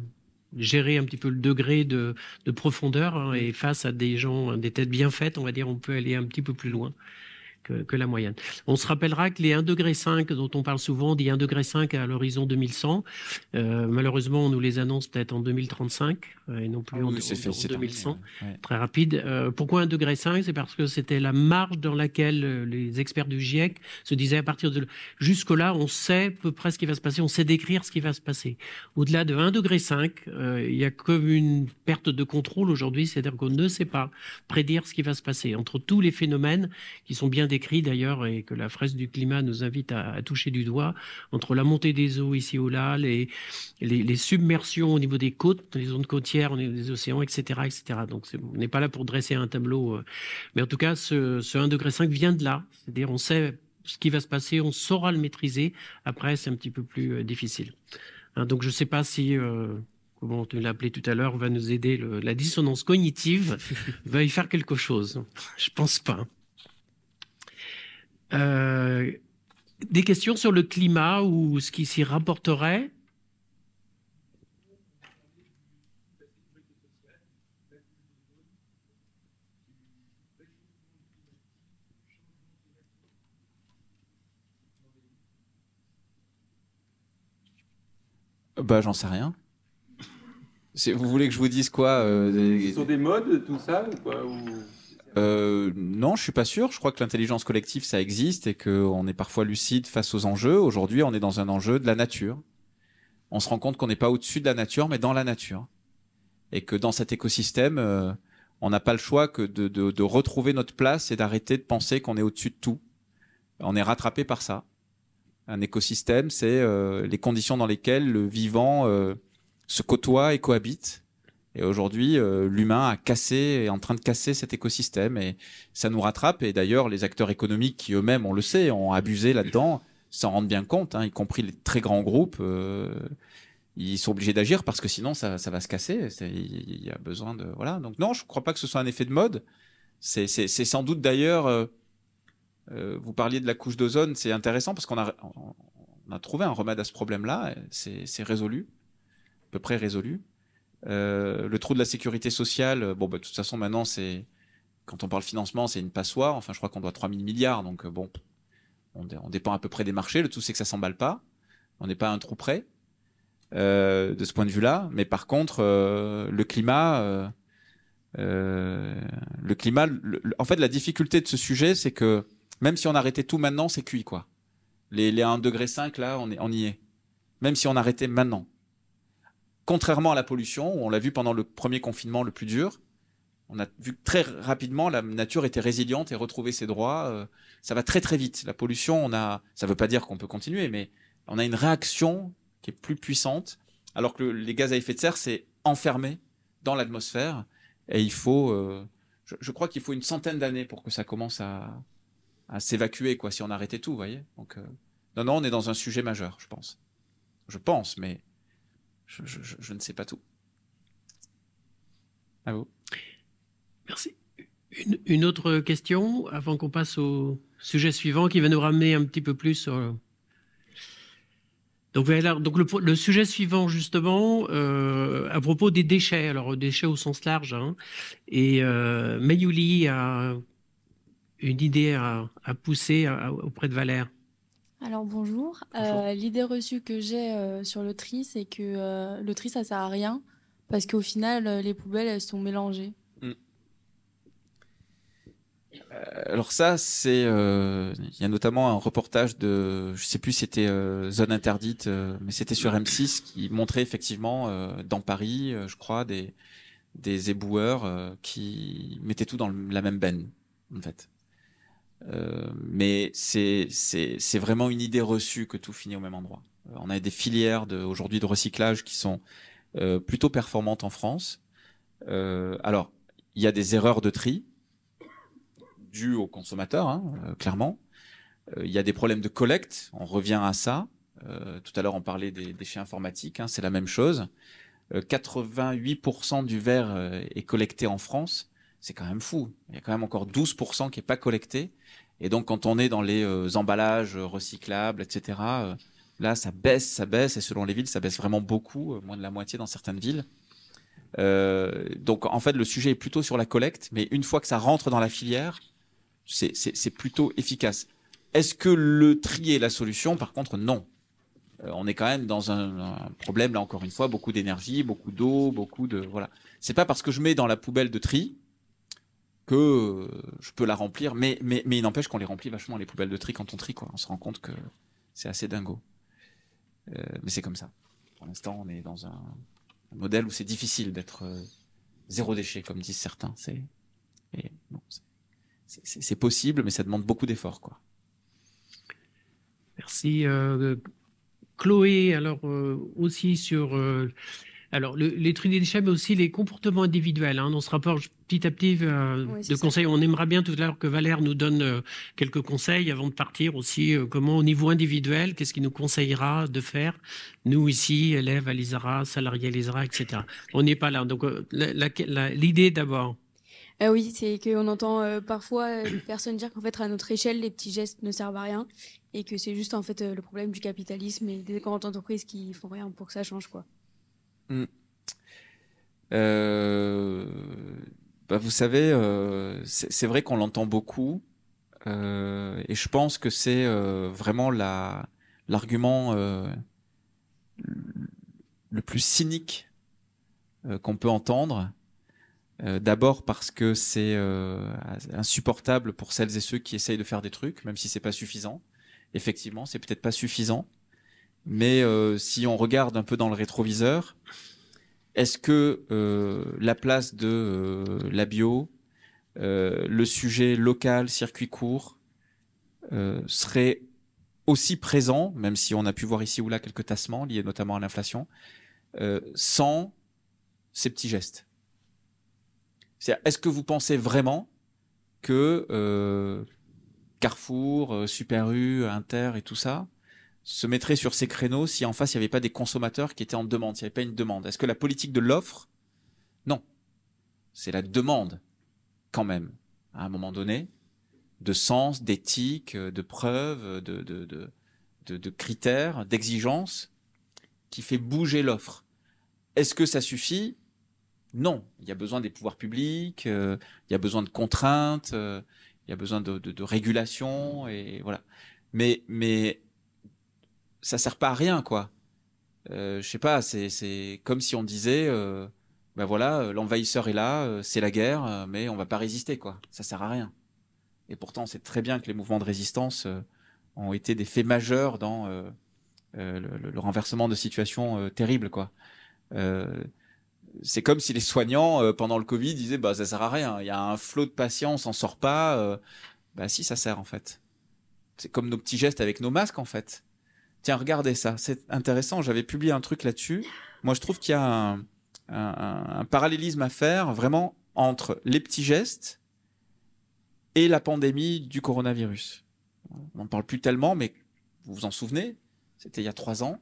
Speaker 1: gérer un petit peu le degré de profondeur, hein, et face à des gens, des têtes bien faites, on va dire, on peut aller un petit peu plus loin que la moyenne. On se rappellera que les 1,5 degré dont on parle souvent, dit 1,5 degré à l'horizon 2100, malheureusement, on nous les annonce peut-être en 2035 et non plus en 2100, ouais. Très rapide. Pourquoi 1,5 degré? C'est parce que c'était la marge dans laquelle les experts du GIEC se disaient à partir de jusque-là, on sait à peu près ce qui va se passer, on sait décrire ce qui va se passer. Au-delà de 1,5 degré, il y a comme une perte de contrôle aujourd'hui, c'est-à-dire qu'on ne sait pas prédire ce qui va se passer entre tous les phénomènes qui sont bien décrit d'ailleurs et que la fresque du climat nous invite à toucher du doigt, entre la montée des eaux ici ou là, les submersions au niveau des côtes, les zones côtières, au niveau des océans, etc. etc. Donc on n'est pas là pour dresser un tableau, mais en tout cas ce 1,5 degré vient de là, c'est-à-dire on sait ce qui va se passer, on saura le maîtriser, après c'est un petit peu plus difficile. Hein, donc je ne sais pas si... comment tu l'as appelé tout à l'heure, va nous aider la dissonance cognitive, va y faire quelque chose. Je pense pas. Des questions sur le climat ou ce qui s'y rapporterait?
Speaker 3: Bah, j'en sais rien. Vous voulez que je vous dise quoi
Speaker 11: Sur des modes, tout ça ou quoi
Speaker 3: non, je suis pas sûr. Je crois que l'intelligence collective, ça existe et qu'on est parfois lucide face aux enjeux. Aujourd'hui, on est dans un enjeu de la nature. On se rend compte qu'on n'est pas au-dessus de la nature, mais dans la nature. Et que dans cet écosystème, on n'a pas le choix que de retrouver notre place et d'arrêter de penser qu'on est au-dessus de tout. On est rattrapé par ça. Un écosystème, c'est les conditions dans lesquelles le vivant se côtoie et cohabite. Et aujourd'hui, l'humain est en train de casser cet écosystème et ça nous rattrape. Et d'ailleurs, les acteurs économiques qui eux-mêmes, on le sait, ont abusé là-dedans, s'en rendent bien compte, hein, y compris les très grands groupes. Ils sont obligés d'agir parce que sinon, ça va se casser. Il y a besoin de... Voilà. Donc non, je ne crois pas que ce soit un effet de mode. C'est sans doute d'ailleurs... vous parliez de la couche d'ozone, c'est intéressant parce qu'on a trouvé un remède à ce problème-là. C'est résolu, à peu près résolu. Le trou de la sécurité sociale, bon, bah, de toute façon, maintenant, quand on parle financement, c'est une passoire. Enfin, je crois qu'on doit 3 000 milliards. Donc, bon, on dépend à peu près des marchés. Le tout, c'est que ça s'emballe pas. On n'est pas à un trou près, de ce point de vue-là. Mais par contre, le climat, en fait, la difficulté de ce sujet, c'est que même si on arrêtait tout maintenant, c'est cuit, quoi. Les 1,5 degré, là, on y est. Même si on arrêtait maintenant. Contrairement à la pollution, où on l'a vu pendant le premier confinement le plus dur, on a vu que très rapidement la nature était résiliente et retrouvait ses droits. Ça va très très vite. La pollution, ça ne veut pas dire qu'on peut continuer, mais on a une réaction qui est plus puissante, alors que les gaz à effet de serre, c'est enfermé dans l'atmosphère Et il faut, je crois qu'il faut une centaine d'années pour que ça commence à s'évacuer, quoi, si on arrêtait tout, vous voyez. Donc, non, on est dans un sujet majeur, je pense. Je pense, mais je ne sais pas tout. À vous.
Speaker 1: Merci. Une autre question avant qu'on passe au sujet suivant qui va nous ramener un petit peu plus sur... Donc le sujet suivant justement à propos des déchets, alors déchets au sens large, hein, et Mayuli a une idée à pousser auprès de Valère.
Speaker 4: Alors bonjour. L'idée reçue que j'ai sur le tri, c'est que le tri ça sert à rien parce qu'au final les poubelles elles sont mélangées.
Speaker 3: Alors ça, c'est, il y a notamment un reportage de, je sais plus, c'était Zone Interdite, mais c'était sur M6 qui montrait effectivement dans Paris, je crois, des éboueurs qui mettaient tout dans la même benne, en fait. Mais c'est vraiment une idée reçue que tout finit au même endroit. On a des filières aujourd'hui de recyclage qui sont plutôt performantes en France. Alors, il y a des erreurs de tri dû aux consommateurs, hein, clairement. Il y a des problèmes de collecte, on revient à ça. Tout à l'heure, on parlait des déchets informatiques, hein, c'est la même chose. 88% du verre est collecté en France, c'est quand même fou. Il y a quand même encore 12% qui n'est pas collecté. Et donc, quand on est dans les emballages recyclables, etc., là, ça baisse, et selon les villes, ça baisse vraiment beaucoup, moins de la moitié dans certaines villes. Donc, en fait, le sujet est plutôt sur la collecte, mais une fois que ça rentre dans la filière, c'est plutôt efficace. Est-ce que le tri est la solution? Par contre, non. On est quand même dans un problème, là encore une fois, beaucoup d'énergie, beaucoup d'eau, voilà. C'est pas parce que je mets dans la poubelle de tri que je peux la remplir, mais il n'empêche qu'on les remplit vachement, les poubelles de tri, quand on trie, quoi. On se rend compte que c'est assez dingo. Mais c'est comme ça. Pour l'instant, on est dans un modèle où c'est difficile d'être zéro déchet, comme disent certains. C'est possible, mais ça demande beaucoup d'efforts, quoi.
Speaker 1: Merci. Chloé, alors aussi sur alors les tri des déchets, mais aussi les comportements individuels. Hein, on se rapproche petit à petit de conseils. On aimerait bien tout à l'heure que Valère nous donne quelques conseils avant de partir aussi. Comment au niveau individuel, qu'est-ce qu'il nous conseillera de faire, nous ici, élèves à l'ISARA, salariés à l'ISARA, etc. On n'est pas là. Donc l'idée d'abord.
Speaker 12: Oui, c'est qu'on entend parfois les personnes dire qu'en fait, à notre échelle, les petits gestes ne servent à rien et que c'est juste en fait le problème du capitalisme et des grandes entreprises qui font rien pour que ça change, quoi.
Speaker 3: Vous savez, c'est vrai qu'on l'entend beaucoup et je pense que c'est vraiment l'argument le plus cynique qu'on peut entendre. D'abord parce que c'est insupportable pour celles et ceux qui essayent de faire des trucs, même si c'est pas suffisant. Effectivement, c'est peut-être pas suffisant, mais si on regarde un peu dans le rétroviseur, est-ce que la place de la bio, le sujet local, circuit court, serait aussi présent, même si on a pu voir ici ou là quelques tassements liés notamment à l'inflation, sans ces petits gestes? Est-ce que vous pensez vraiment que Carrefour, Super U, Inter et tout ça se mettraient sur ces créneaux si en face il n'y avait pas des consommateurs qui étaient en demande, s'il n'y avait pas une demande? Est-ce que la politique de l'offre? Non. C'est la demande, quand même, à un moment donné, de sens, d'éthique, de preuves, de critères, d'exigences, qui fait bouger l'offre. Est-ce que ça suffit? Non, il y a besoin des pouvoirs publics, il y a besoin de contraintes, il y a besoin de régulation, et voilà. Mais ça sert pas à rien, quoi. Je sais pas, c'est comme si on disait, ben voilà, l'envahisseur est là, c'est la guerre, mais on va pas résister, quoi. Ça sert à rien. Et pourtant, on sait très bien que les mouvements de résistance ont été des faits majeurs dans le renversement de situations terribles, quoi. C'est comme si les soignants, pendant le Covid, disaient bah ça sert à rien, il y a un flot de patients, on s'en sort pas. Bah si, ça sert en fait. C'est comme nos petits gestes avec nos masques en fait. Tiens, regardez ça, c'est intéressant, j'avais publié un truc là-dessus. Moi, je trouve qu'il y a un parallélisme à faire vraiment entre les petits gestes et la pandémie du coronavirus. On n'en parle plus tellement, mais vous vous en souvenez, c'était il y a 3 ans,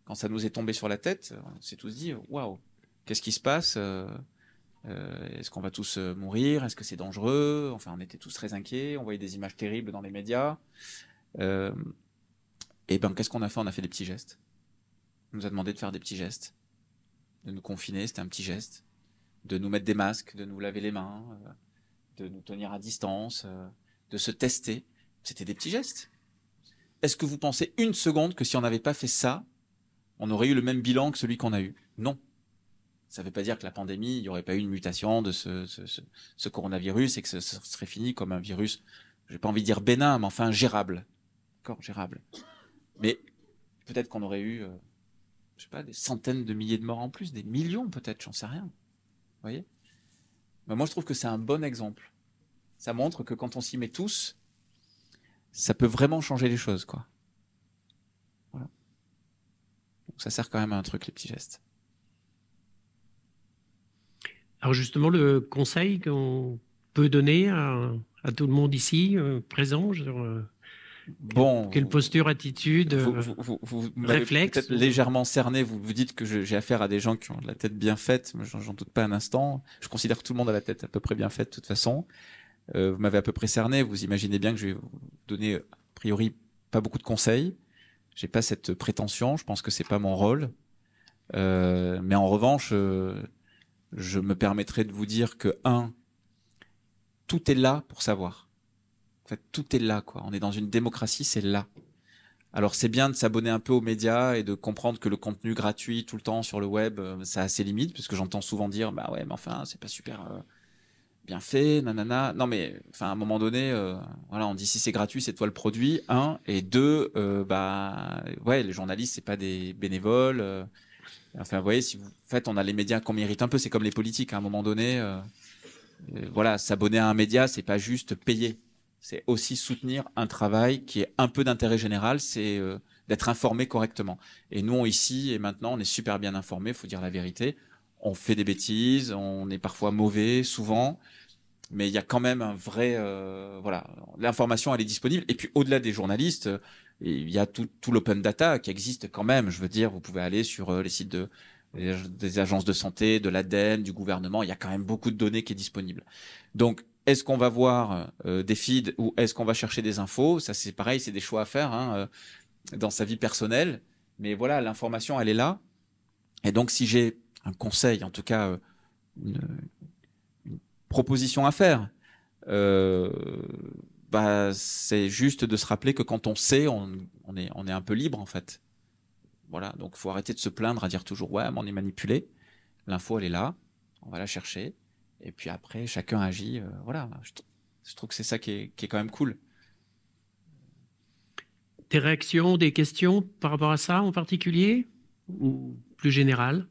Speaker 3: quand ça nous est tombé sur la tête, on s'est tous dit « Waouh, qu'est-ce qui se passe ? Est-ce qu'on va tous mourir ? Est-ce que c'est dangereux ?» Enfin, on était tous très inquiets, on voyait des images terribles dans les médias. Et ben, qu'est-ce qu'on a fait ? On a fait des petits gestes. On nous a demandé de faire des petits gestes. De nous confiner, c'était un petit geste. De nous mettre des masques, de nous laver les mains, de nous tenir à distance, de se tester. C'était des petits gestes. Est-ce que vous pensez une seconde que si on n'avait pas fait ça, on aurait eu le même bilan que celui qu'on a eu ? Non. Ça ne veut pas dire que la pandémie, il n'y aurait pas eu une mutation de ce coronavirus et que ce serait fini comme un virus, je n'ai pas envie de dire bénin, mais enfin gérable. D'accord, gérable. Mais peut-être qu'on aurait eu, je sais pas, des centaines de milliers de morts en plus, des millions peut-être, j'en sais rien. Vous voyez ? Mais moi, je trouve que c'est un bon exemple. Ça montre que quand on s'y met tous, ça peut vraiment changer les choses, quoi. Voilà. Donc ça sert quand même à un truc, les petits gestes.
Speaker 1: Alors justement, le conseil qu'on peut donner à tout le monde ici, présent,
Speaker 3: bon,
Speaker 1: quelle posture, attitude,
Speaker 3: vous
Speaker 1: réflexe
Speaker 3: peut-être légèrement cerné, vous dites que j'ai affaire à des gens qui ont la tête bien faite, mais j'en doute pas un instant. Je considère que tout le monde a la tête à peu près bien faite de toute façon. Vous m'avez à peu près cerné, vous imaginez bien que je vais vous donner a priori pas beaucoup de conseils. J'ai pas cette prétention, je pense que c'est pas mon rôle. Mais en revanche, je me permettrai de vous dire que tout est là pour savoir. En fait, tout est là, quoi. On est dans une démocratie, c'est là. Alors, c'est bien de s'abonner un peu aux médias et de comprendre que le contenu gratuit tout le temps sur le web, ça a ses limites, parce que j'entends souvent dire, bah ouais, mais enfin, c'est pas super bien fait, nanana. Non, mais enfin, à un moment donné, voilà, on dit si c'est gratuit, c'est toi le produit. Et deux, bah ouais, les journalistes, c'est pas des bénévoles. Enfin, vous voyez, si vous, en fait, on a les médias qu'on mérite un peu. C'est comme les politiques. À un moment donné, voilà, s'abonner à un média, c'est pas juste payer. C'est aussi soutenir un travail qui est un peu d'intérêt général. C'est d'être informé correctement. Et nous, ici et maintenant, on est super bien informés. Faut dire la vérité. On fait des bêtises, on est parfois mauvais, souvent, mais il y a quand même un vrai, voilà, l'information elle est disponible. Et puis au-delà des journalistes, il y a tout l'open data qui existe quand même. Je veux dire, vous pouvez aller sur les sites des agences de santé, de l'ADEME, du gouvernement. Il y a quand même beaucoup de données qui est disponible. Donc, est-ce qu'on va voir des feeds ou est-ce qu'on va chercher des infos ? Ça, c'est pareil, c'est des choix à faire dans sa vie personnelle. Mais voilà, l'information, elle est là. Et donc, si j'ai un conseil, en tout cas une proposition à faire, bah, c'est juste de se rappeler que quand on sait, on est un peu libre en fait. Voilà, donc il faut arrêter de se plaindre à dire toujours ouais, mais on est manipulé. L'info elle est là, on va la chercher, et puis après chacun agit. Voilà, je trouve que c'est ça qui est quand même cool.
Speaker 1: Des réactions, des questions par rapport à ça en particulier ou plus général ?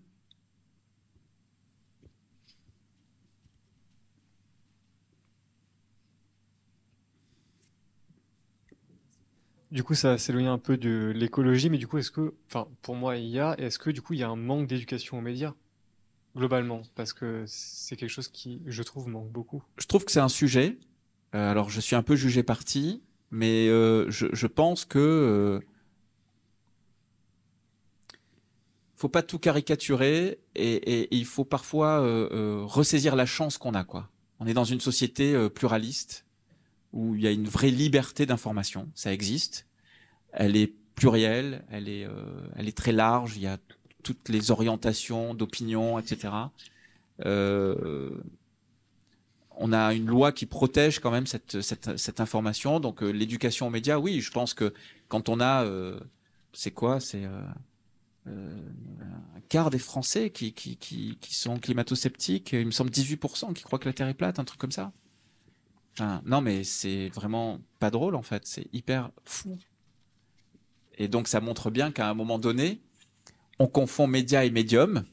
Speaker 13: Du coup, ça s'éloigne un peu de l'écologie, mais du coup, enfin, pour moi, est-ce que du coup, il y a un manque d'éducation aux médias, globalement? Parce que c'est quelque chose qui, je trouve, manque beaucoup.
Speaker 3: Je trouve que c'est un sujet. Alors, je suis un peu jugé parti, mais je pense que faut pas tout caricaturer et il faut parfois ressaisir la chance qu'on a, quoi. On est dans une société pluraliste où il y a une vraie liberté d'information, ça existe. Elle est plurielle, elle est très large, il y a toutes les orientations d'opinion, etc. On a une loi qui protège quand même cette information. Donc l'éducation aux médias, oui, je pense que quand on a, c'est quoi, c'est un quart des Français qui sont climato-sceptiques, il me semble 18% qui croient que la Terre est plate, un truc comme ça. Enfin, non, mais c'est vraiment pas drôle en fait, c'est hyper fou. Et donc ça montre bien qu'à un moment donné, on confond médias et médium.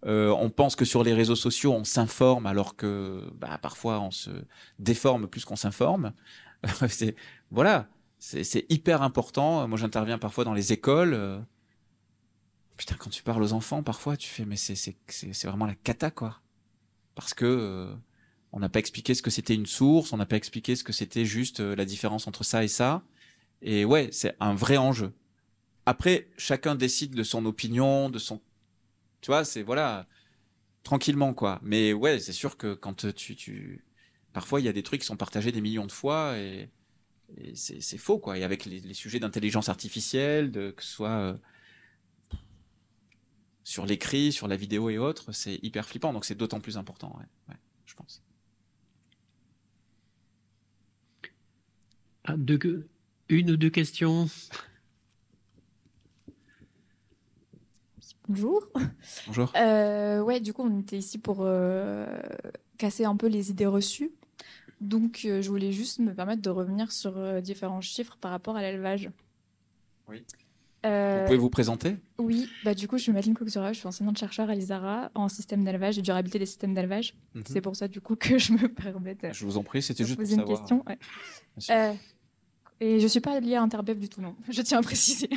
Speaker 3: On pense que sur les réseaux sociaux, on s'informe alors que parfois on se déforme plus qu'on s'informe. Voilà, c'est hyper important. Moi, j'interviens parfois dans les écoles. Putain, quand tu parles aux enfants, parfois tu fais mais c'est vraiment la cata quoi. parce que on n'a pas expliqué ce que c'était une source, on n'a pas expliqué ce que c'était juste la différence entre ça et ça. Et ouais, c'est un vrai enjeu. Après, chacun décide de son opinion, de son, tu vois, c'est voilà, tranquillement quoi. Mais ouais, c'est sûr que quand parfois il y a des trucs qui sont partagés des millions de fois et c'est faux quoi. Et avec les sujets d'intelligence artificielle, que ce soit sur l'écrit, sur la vidéo et autres, c'est hyper flippant. Donc c'est d'autant plus important, ouais, je pense.
Speaker 1: Ah, une ou deux questions.
Speaker 14: Bonjour.
Speaker 3: Bonjour.
Speaker 14: Ouais, du coup, on était ici pour casser un peu les idées reçues. Donc, je voulais juste me permettre de revenir sur différents chiffres par rapport à l'élevage.
Speaker 3: Oui. Vous pouvez vous présenter ?
Speaker 14: Oui, bah, du coup, je suis Madeleine Coxura, je suis enseignante-chercheur à l'ISARA en système d'élevage et durabilité des systèmes d'élevage. C'est pour ça, du coup, que je me permets de
Speaker 3: Je vous en prie, c'était juste pour
Speaker 14: poser une
Speaker 3: savoir.
Speaker 14: question. Ouais. Et je ne suis pas liée à Interbev du tout, non. Je tiens à préciser.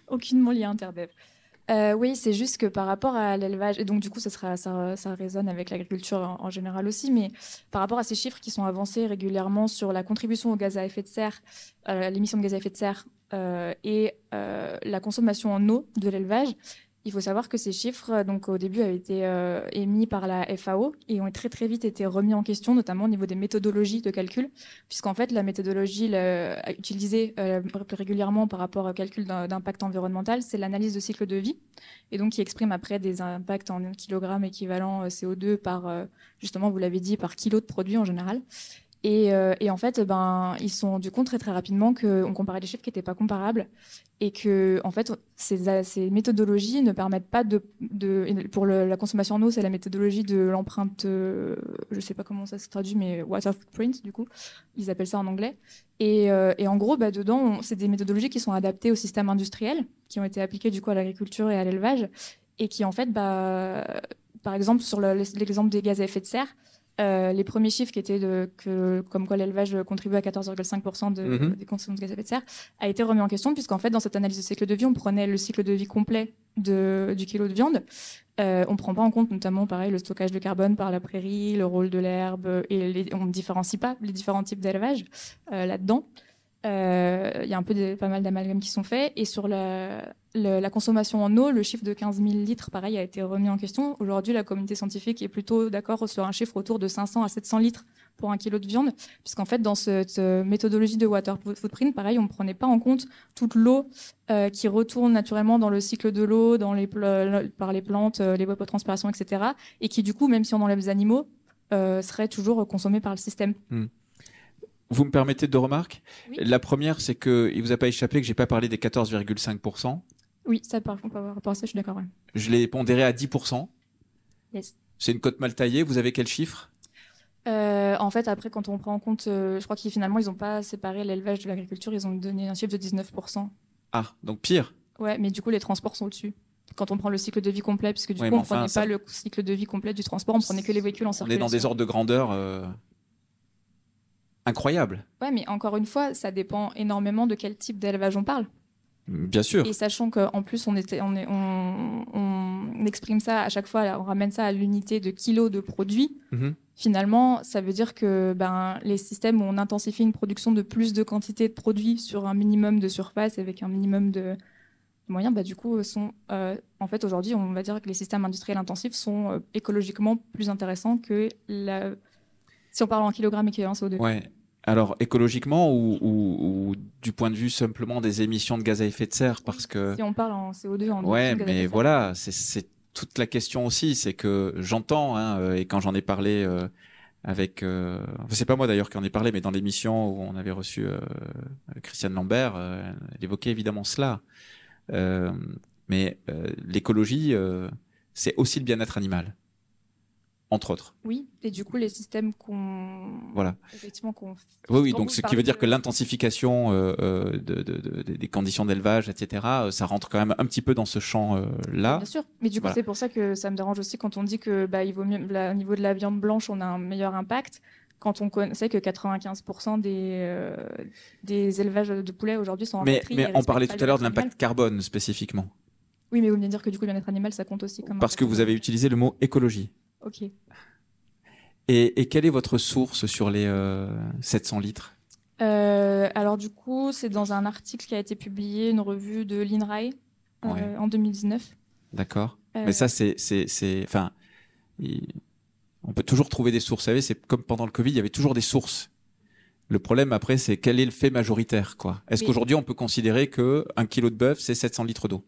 Speaker 14: Aucunement liée à Interbev. Oui, c'est juste que par rapport à l'élevage, et donc du coup ça résonne avec l'agriculture en général aussi, mais par rapport à ces chiffres qui sont avancés régulièrement sur la contribution aux gaz à effet de serre, l'émission de gaz à effet de serre et la consommation en eau de l'élevage, il faut savoir que ces chiffres, donc au début, avaient été émis par la FAO et ont très très vite été remis en question, notamment au niveau des méthodologies de calcul, puisqu'en fait la méthodologie utilisée régulièrement par rapport au calcul d'impact environnemental, c'est l'analyse de cycle de vie, et donc qui exprime après des impacts en kilogrammes équivalent CO2 par, justement, vous l'avez dit, par kilo de produit en général. Et en fait, ils se sont rendus compte très très rapidement qu'on comparait des chiffres qui n'étaient pas comparables et que en fait, ces méthodologies ne permettent pas pour la consommation en eau, c'est la méthodologie de l'empreinte, je ne sais pas comment ça se traduit, mais water footprint du coup, ils appellent ça en anglais. Et en gros, dedans, c'est des méthodologies qui sont adaptées au système industriel, qui ont été appliquées du coup à l'agriculture et à l'élevage, et qui en fait, par exemple sur l'exemple des gaz à effet de serre. Les premiers chiffres qui étaient comme quoi l'élevage contribuait à 14,5% des consommations de gaz à effet de serre a été remis en question puisqu'en fait dans cette analyse de cycle de vie on prenait le cycle de vie complet du kilo de viande. On prend pas en compte notamment pareil le stockage de carbone par la prairie, le rôle de l'herbe et on ne différencie pas les différents types d'élevage là-dedans. Il y a pas mal d'amalgames qui sont faits et sur la consommation en eau, le chiffre de 15 000 litres, pareil, a été remis en question. Aujourd'hui, la communauté scientifique est plutôt d'accord sur un chiffre autour de 500 à 700 litres pour un kilo de viande, puisqu'en fait, dans cette méthodologie de water footprint, pareil, on ne prenait pas en compte toute l'eau qui retourne naturellement dans le cycle de l'eau, par les plantes, l'évapotranspiration, etc., et qui, du coup, même si on enlève les animaux, serait toujours consommée par le système.
Speaker 3: Vous me permettez deux remarques ?
Speaker 14: Oui.
Speaker 3: La première, c'est qu'il ne vous a pas échappé que je n'ai pas parlé des 14,5%.
Speaker 14: Oui, ça, par rapport à ça, je suis d'accord. Ouais.
Speaker 3: Je l'ai pondéré à 10%.
Speaker 14: Yes.
Speaker 3: C'est une cote mal taillée. Vous avez quel chiffre ?
Speaker 14: En fait, après, quand on prend en compte, je crois qu'ils finalement, ils n'ont pas séparé l'élevage de l'agriculture, ils ont donné un chiffre de 19%.
Speaker 3: Ah, donc pire.
Speaker 14: Ouais, mais du coup, les transports sont au-dessus. Quand on prend le cycle de vie complet, puisque du coup, on ne prenait pas le cycle de vie complet du transport, on prenait que les véhicules en circulation.
Speaker 3: On est dans des ordres de grandeur incroyables.
Speaker 14: Ouais, mais encore une fois, ça dépend énormément de quel type d'élevage on parle.
Speaker 3: Bien sûr.
Speaker 14: Et sachant qu'en plus, on exprime ça à chaque fois, on ramène ça à l'unité de kilos de produits. Finalement, ça veut dire que les systèmes où on intensifie une production de plus de quantité de produits sur un minimum de surface avec un minimum de moyens, du coup, sont en fait aujourd'hui, on va dire que les systèmes industriels intensifs sont écologiquement plus intéressants que si on parle en kilogrammes équivalent CO2.
Speaker 3: Ouais. Alors écologiquement ou du point de vue simplement des émissions de gaz à effet de serre, parce que
Speaker 14: si on parle en CO2 en
Speaker 3: ouais,
Speaker 14: de gaz à
Speaker 3: mais
Speaker 14: effet de serre.
Speaker 3: voilà, c'est toute la question aussi, c'est que j'entends et quand j'en ai parlé avec c'est pas moi d'ailleurs qui en ai parlé, mais dans l'émission où on avait reçu Christiane Lambert, elle évoquait évidemment cela. Mais l'écologie, c'est aussi le bien-être animal. Entre autres.
Speaker 14: Oui, et du coup, les systèmes effectivement,
Speaker 3: Oui, donc ce qui veut dire que l'intensification des conditions d'élevage, etc., ça rentre quand même un petit peu dans ce champ-là.
Speaker 14: Bien sûr, mais du coup, c'est pour ça que ça me dérange aussi quand on dit que il vaut mieux, au niveau de la viande blanche, on a un meilleur impact. Quand on sait que 95% des élevages de poulets aujourd'hui sont en batterie.
Speaker 3: Mais on parlait tout à l'heure de l'impact carbone spécifiquement.
Speaker 14: Oui, mais vous venez de dire que du coup, le bien-être animal, ça compte aussi.
Speaker 3: Parce que vous avez utilisé le mot écologie.
Speaker 14: Ok.
Speaker 3: Et quelle est votre source sur les 700 litres?
Speaker 14: Alors du coup, c'est dans un article qui a été publié, une revue de l'INRAE en 2019.
Speaker 3: D'accord. Mais ça, enfin, on peut toujours trouver des sources. Vous savez, c'est comme pendant le Covid, il y avait toujours des sources. Le problème après, c'est quel est le fait majoritaire, quoi. Est-ce qu'aujourd'hui, on peut considérer que 1 kilo de bœuf, c'est 700 litres d'eau?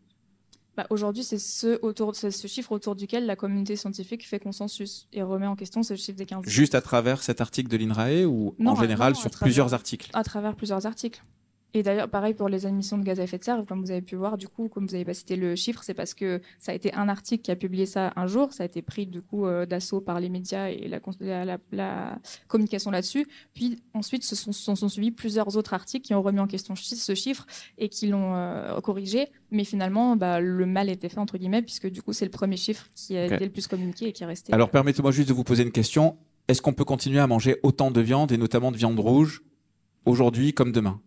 Speaker 14: Aujourd'hui, c'est ce chiffre autour duquel la communauté scientifique fait consensus et remet en question ce chiffre des 15 litres.
Speaker 3: Juste à travers cet article de l'INRAE ou en général sur plusieurs articles?
Speaker 14: À travers plusieurs articles. Et d'ailleurs, pareil pour les émissions de gaz à effet de serre, comme vous avez pu voir, du coup, comme vous n'avez pas cité le chiffre, c'est parce que ça a été un article qui a publié ça un jour, ça a été pris du coup d'assaut par les médias et la communication là-dessus. Puis ensuite, se sont suivis plusieurs autres articles qui ont remis en question ce chiffre et qui l'ont corrigé. Mais finalement, le mal était fait, entre guillemets, puisque du coup, c'est le premier chiffre qui a été le plus communiqué et qui est resté.
Speaker 3: Alors, permettez-moi juste de vous poser une question. Est-ce qu'on peut continuer à manger autant de viande, et notamment de viande rouge, aujourd'hui comme demain?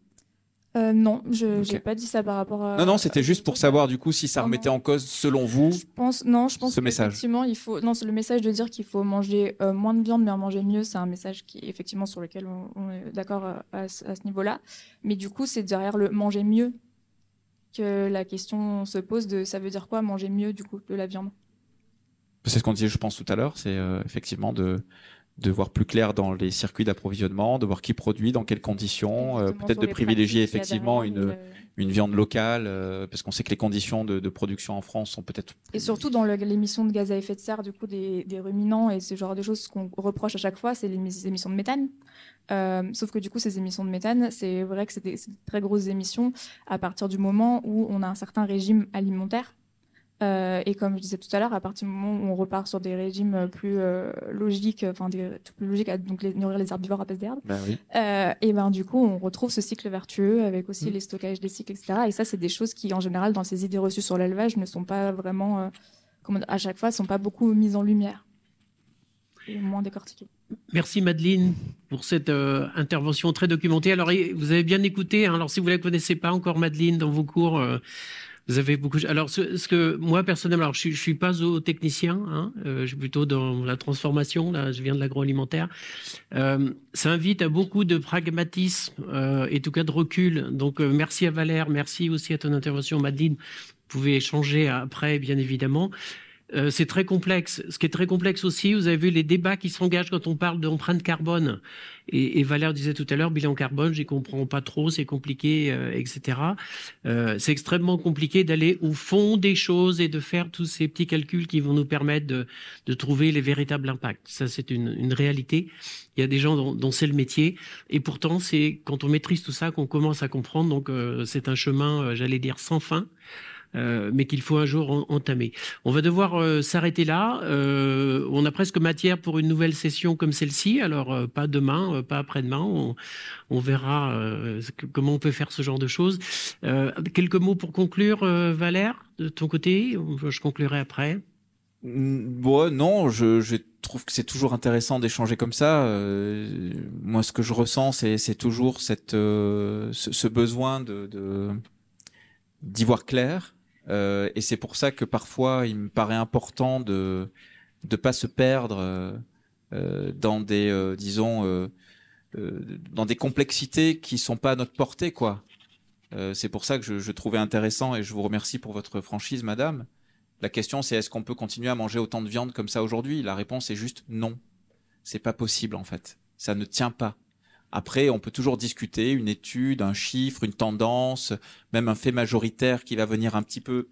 Speaker 14: Non, je n'ai pas dit ça par rapport à...
Speaker 3: Non, c'était juste pour savoir du coup si ça remettait en cause, selon vous,
Speaker 14: je pense
Speaker 3: ce message.
Speaker 14: Effectivement, le message de dire qu'il faut manger moins de viande mais en manger mieux, c'est un message qui effectivement sur lequel on est d'accord à ce niveau-là. Mais du coup, c'est derrière le manger mieux que la question se pose de ça veut dire quoi manger mieux du coup de la viande.
Speaker 3: C'est ce qu'on disait, je pense, tout à l'heure, c'est effectivement de voir plus clair dans les circuits d'approvisionnement, de voir qui produit, dans quelles conditions, peut-être de privilégier effectivement une viande locale, parce qu'on sait que les conditions de production en France sont peut-être...
Speaker 14: Et surtout dans l'émission de gaz à effet de serre du coup des ruminants et ce genre de choses qu'on reproche à chaque fois, c'est les émissions de méthane. Sauf que du coup, ces émissions de méthane, c'est vrai que c'est des très grosses émissions à partir du moment où on a un certain régime alimentaire. Et comme je disais tout à l'heure, à partir du moment où on repart sur des régimes plus logiques, plus logiques, donc nourrir les herbivores à base d'herbes, et du coup, on retrouve ce cycle vertueux avec aussi les stockages des cycles, etc. Et ça, c'est des choses qui, en général, dans ces idées reçues sur l'élevage, ne sont pas vraiment, à chaque fois, ne sont pas beaucoup mises en lumière et moins décortiquées.
Speaker 1: Merci Madeleine pour cette intervention très documentée. Alors, vous avez bien écouté. Alors, si vous ne la connaissez pas encore, Madeleine, dans vos cours... Vous avez beaucoup. Alors, ce que moi personnellement, alors je suis pas zootechnicien, je suis plutôt dans la transformation. Là, je viens de l'agroalimentaire. Ça invite à beaucoup de pragmatisme et en tout cas de recul. Donc, merci à Valère, merci aussi à ton intervention, Madeleine. Vous pouvez échanger après, bien évidemment. C'est très complexe. Ce qui est très complexe aussi, vous avez vu les débats qui s'engagent quand on parle d'empreinte carbone. Et Valère disait tout à l'heure, bilan carbone, j'y comprends pas trop, c'est compliqué, etc. C'est extrêmement compliqué d'aller au fond des choses et de faire tous ces petits calculs qui vont nous permettre de trouver les véritables impacts. Ça, c'est une réalité. Il y a des gens dont c'est le métier. Et pourtant, c'est quand on maîtrise tout ça qu'on commence à comprendre. Donc, c'est un chemin, j'allais dire, sans fin. Mais qu'il faut un jour entamer. On va devoir s'arrêter là. On a presque matière pour une nouvelle session comme celle-ci. Alors, pas demain, pas après-demain. On verra comment on peut faire ce genre de choses. Quelques mots pour conclure, Valère, de ton côté. Je conclurai après.
Speaker 3: Non, je trouve que c'est toujours intéressant d'échanger comme ça. Moi, ce que je ressens, c'est toujours ce besoin d'y voir clair. Et c'est pour ça que parfois il me paraît important de pas se perdre dans des dans des complexités qui sont pas à notre portée, quoi. C'est pour ça que je trouvais intéressant, et je vous remercie pour votre franchise, madame. La question, c'est est-ce qu'on peut continuer à manger autant de viande comme ça aujourd'hui? La réponse est juste non. C'est pas possible, en fait. Ça ne tient pas. Après, on peut toujours discuter, une étude, un chiffre, une tendance, même un fait majoritaire qui va venir un petit peu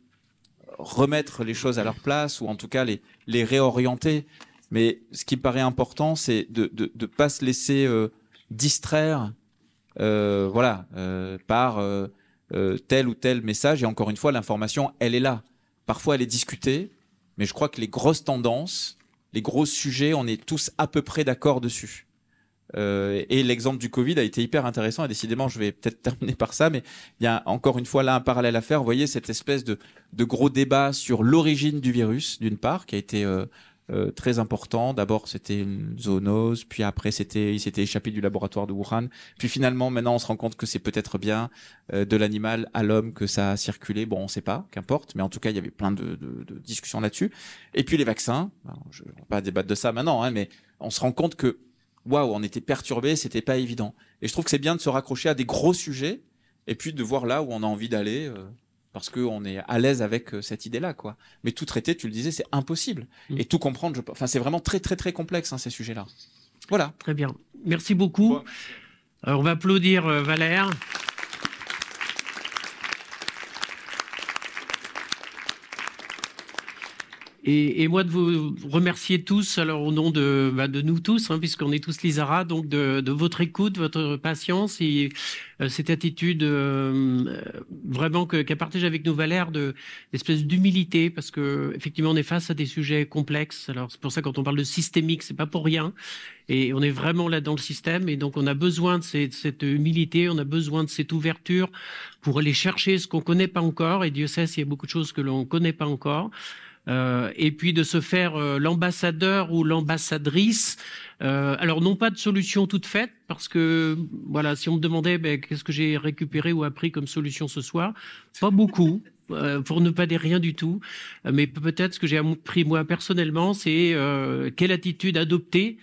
Speaker 3: remettre les choses à leur place, ou en tout cas les réorienter. Mais ce qui me paraît important, c'est de pas se laisser distraire par tel ou tel message. Et encore une fois, l'information, elle est là. Parfois, elle est discutée, mais je crois que les grosses tendances, les gros sujets, on est tous à peu près d'accord dessus. Et l'exemple du Covid a été hyper intéressant, et décidément je vais peut-être terminer par ça, mais il y a encore une fois là un parallèle à faire. Vous voyez cette espèce de gros débat sur l'origine du virus, d'une part, qui a été très important. D'abord, c'était une zoonose, puis après, il s'était échappé du laboratoire de Wuhan. Puis finalement, maintenant, on se rend compte que c'est peut-être bien de l'animal à l'homme que ça a circulé. Bon, on ne sait pas, qu'importe, mais en tout cas, il y avait plein de discussions là-dessus. Et puis les vaccins, je ne vais pas débattre de ça maintenant, hein, mais on se rend compte que, waouh, on était perturbé, c'était pas évident. Et je trouve que c'est bien de se raccrocher à des gros sujets, et puis de voir là où on a envie d'aller. Parce qu'on est à l'aise avec cette idée-là, quoi. Mais tout traiter, tu le disais, c'est impossible. Et tout comprendre, enfin, c'est vraiment très, très, très complexe, hein, ces sujets-là. Voilà.
Speaker 1: Très bien. Merci beaucoup. Alors, on va applaudir Valère. Et moi de vous remercier tous, alors au nom de nous tous, hein, puisqu'on est tous l'ISARA, donc de votre écoute, votre patience et cette attitude vraiment qu'a partagé avec nous Valère, d'espèce d'humilité, parce que effectivement on est face à des sujets complexes. Alors c'est pour ça quand on parle de systémique, c'est pas pour rien. Et on est vraiment là dans le système, et donc on a besoin de cette humilité, on a besoin de cette ouverture pour aller chercher ce qu'on connaît pas encore. Et Dieu sait s'il y a beaucoup de choses que l'on connaît pas encore. Et puis de se faire l'ambassadeur ou l'ambassadrice. Alors non pas de solution toute faite, parce que voilà, si on me demandait qu'est-ce que j'ai récupéré ou appris comme solution ce soir, pas beaucoup. Pour ne pas dire rien du tout, mais peut-être ce que j'ai appris moi personnellement, c'est quelle attitude adopter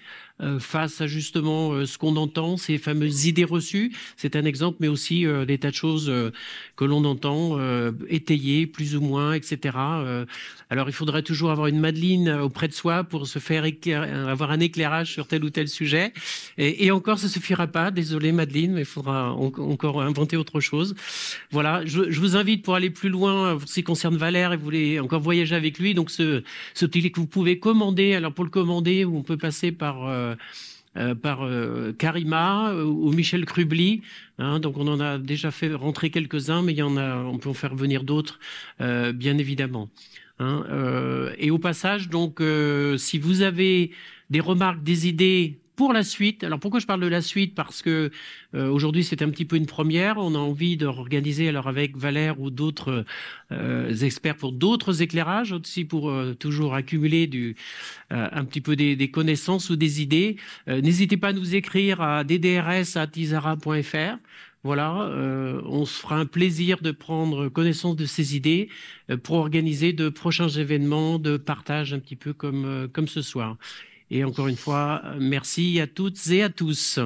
Speaker 1: face à justement ce qu'on entend, ces fameuses idées reçues. C'est un exemple, mais aussi des tas de choses que l'on entend étayées plus ou moins, etc. Alors il faudrait toujours avoir une Madeleine auprès de soi pour se faire avoir un éclairage sur tel ou tel sujet. Et encore, ça suffira pas. Désolé Madeleine, mais il faudra encore inventer autre chose. Voilà, je vous invite pour aller plus loin, pour ce qui concerne Valère, et vous voulez encore voyager avec lui. Donc ce télé que vous pouvez commander. Alors pour le commander, on peut passer par Karima ou Michel Krubli, hein, donc on en a déjà fait rentrer quelques-uns, mais il y en a, on peut en faire venir d'autres, bien évidemment. Hein, et au passage, donc, si vous avez des remarques, des idées pour la suite, alors pourquoi je parle de la suite? Parce que aujourd'hui c'est un petit peu une première, on a envie d'organiser alors avec Valère ou d'autres experts pour d'autres éclairages, aussi pour toujours accumuler un petit peu des connaissances ou des idées. N'hésitez pas à nous écrire à ddrs@isara.fr. Voilà, on se fera un plaisir de prendre connaissance de ces idées pour organiser de prochains événements de partage un petit peu comme ce soir. Et encore une fois, merci à toutes et à tous.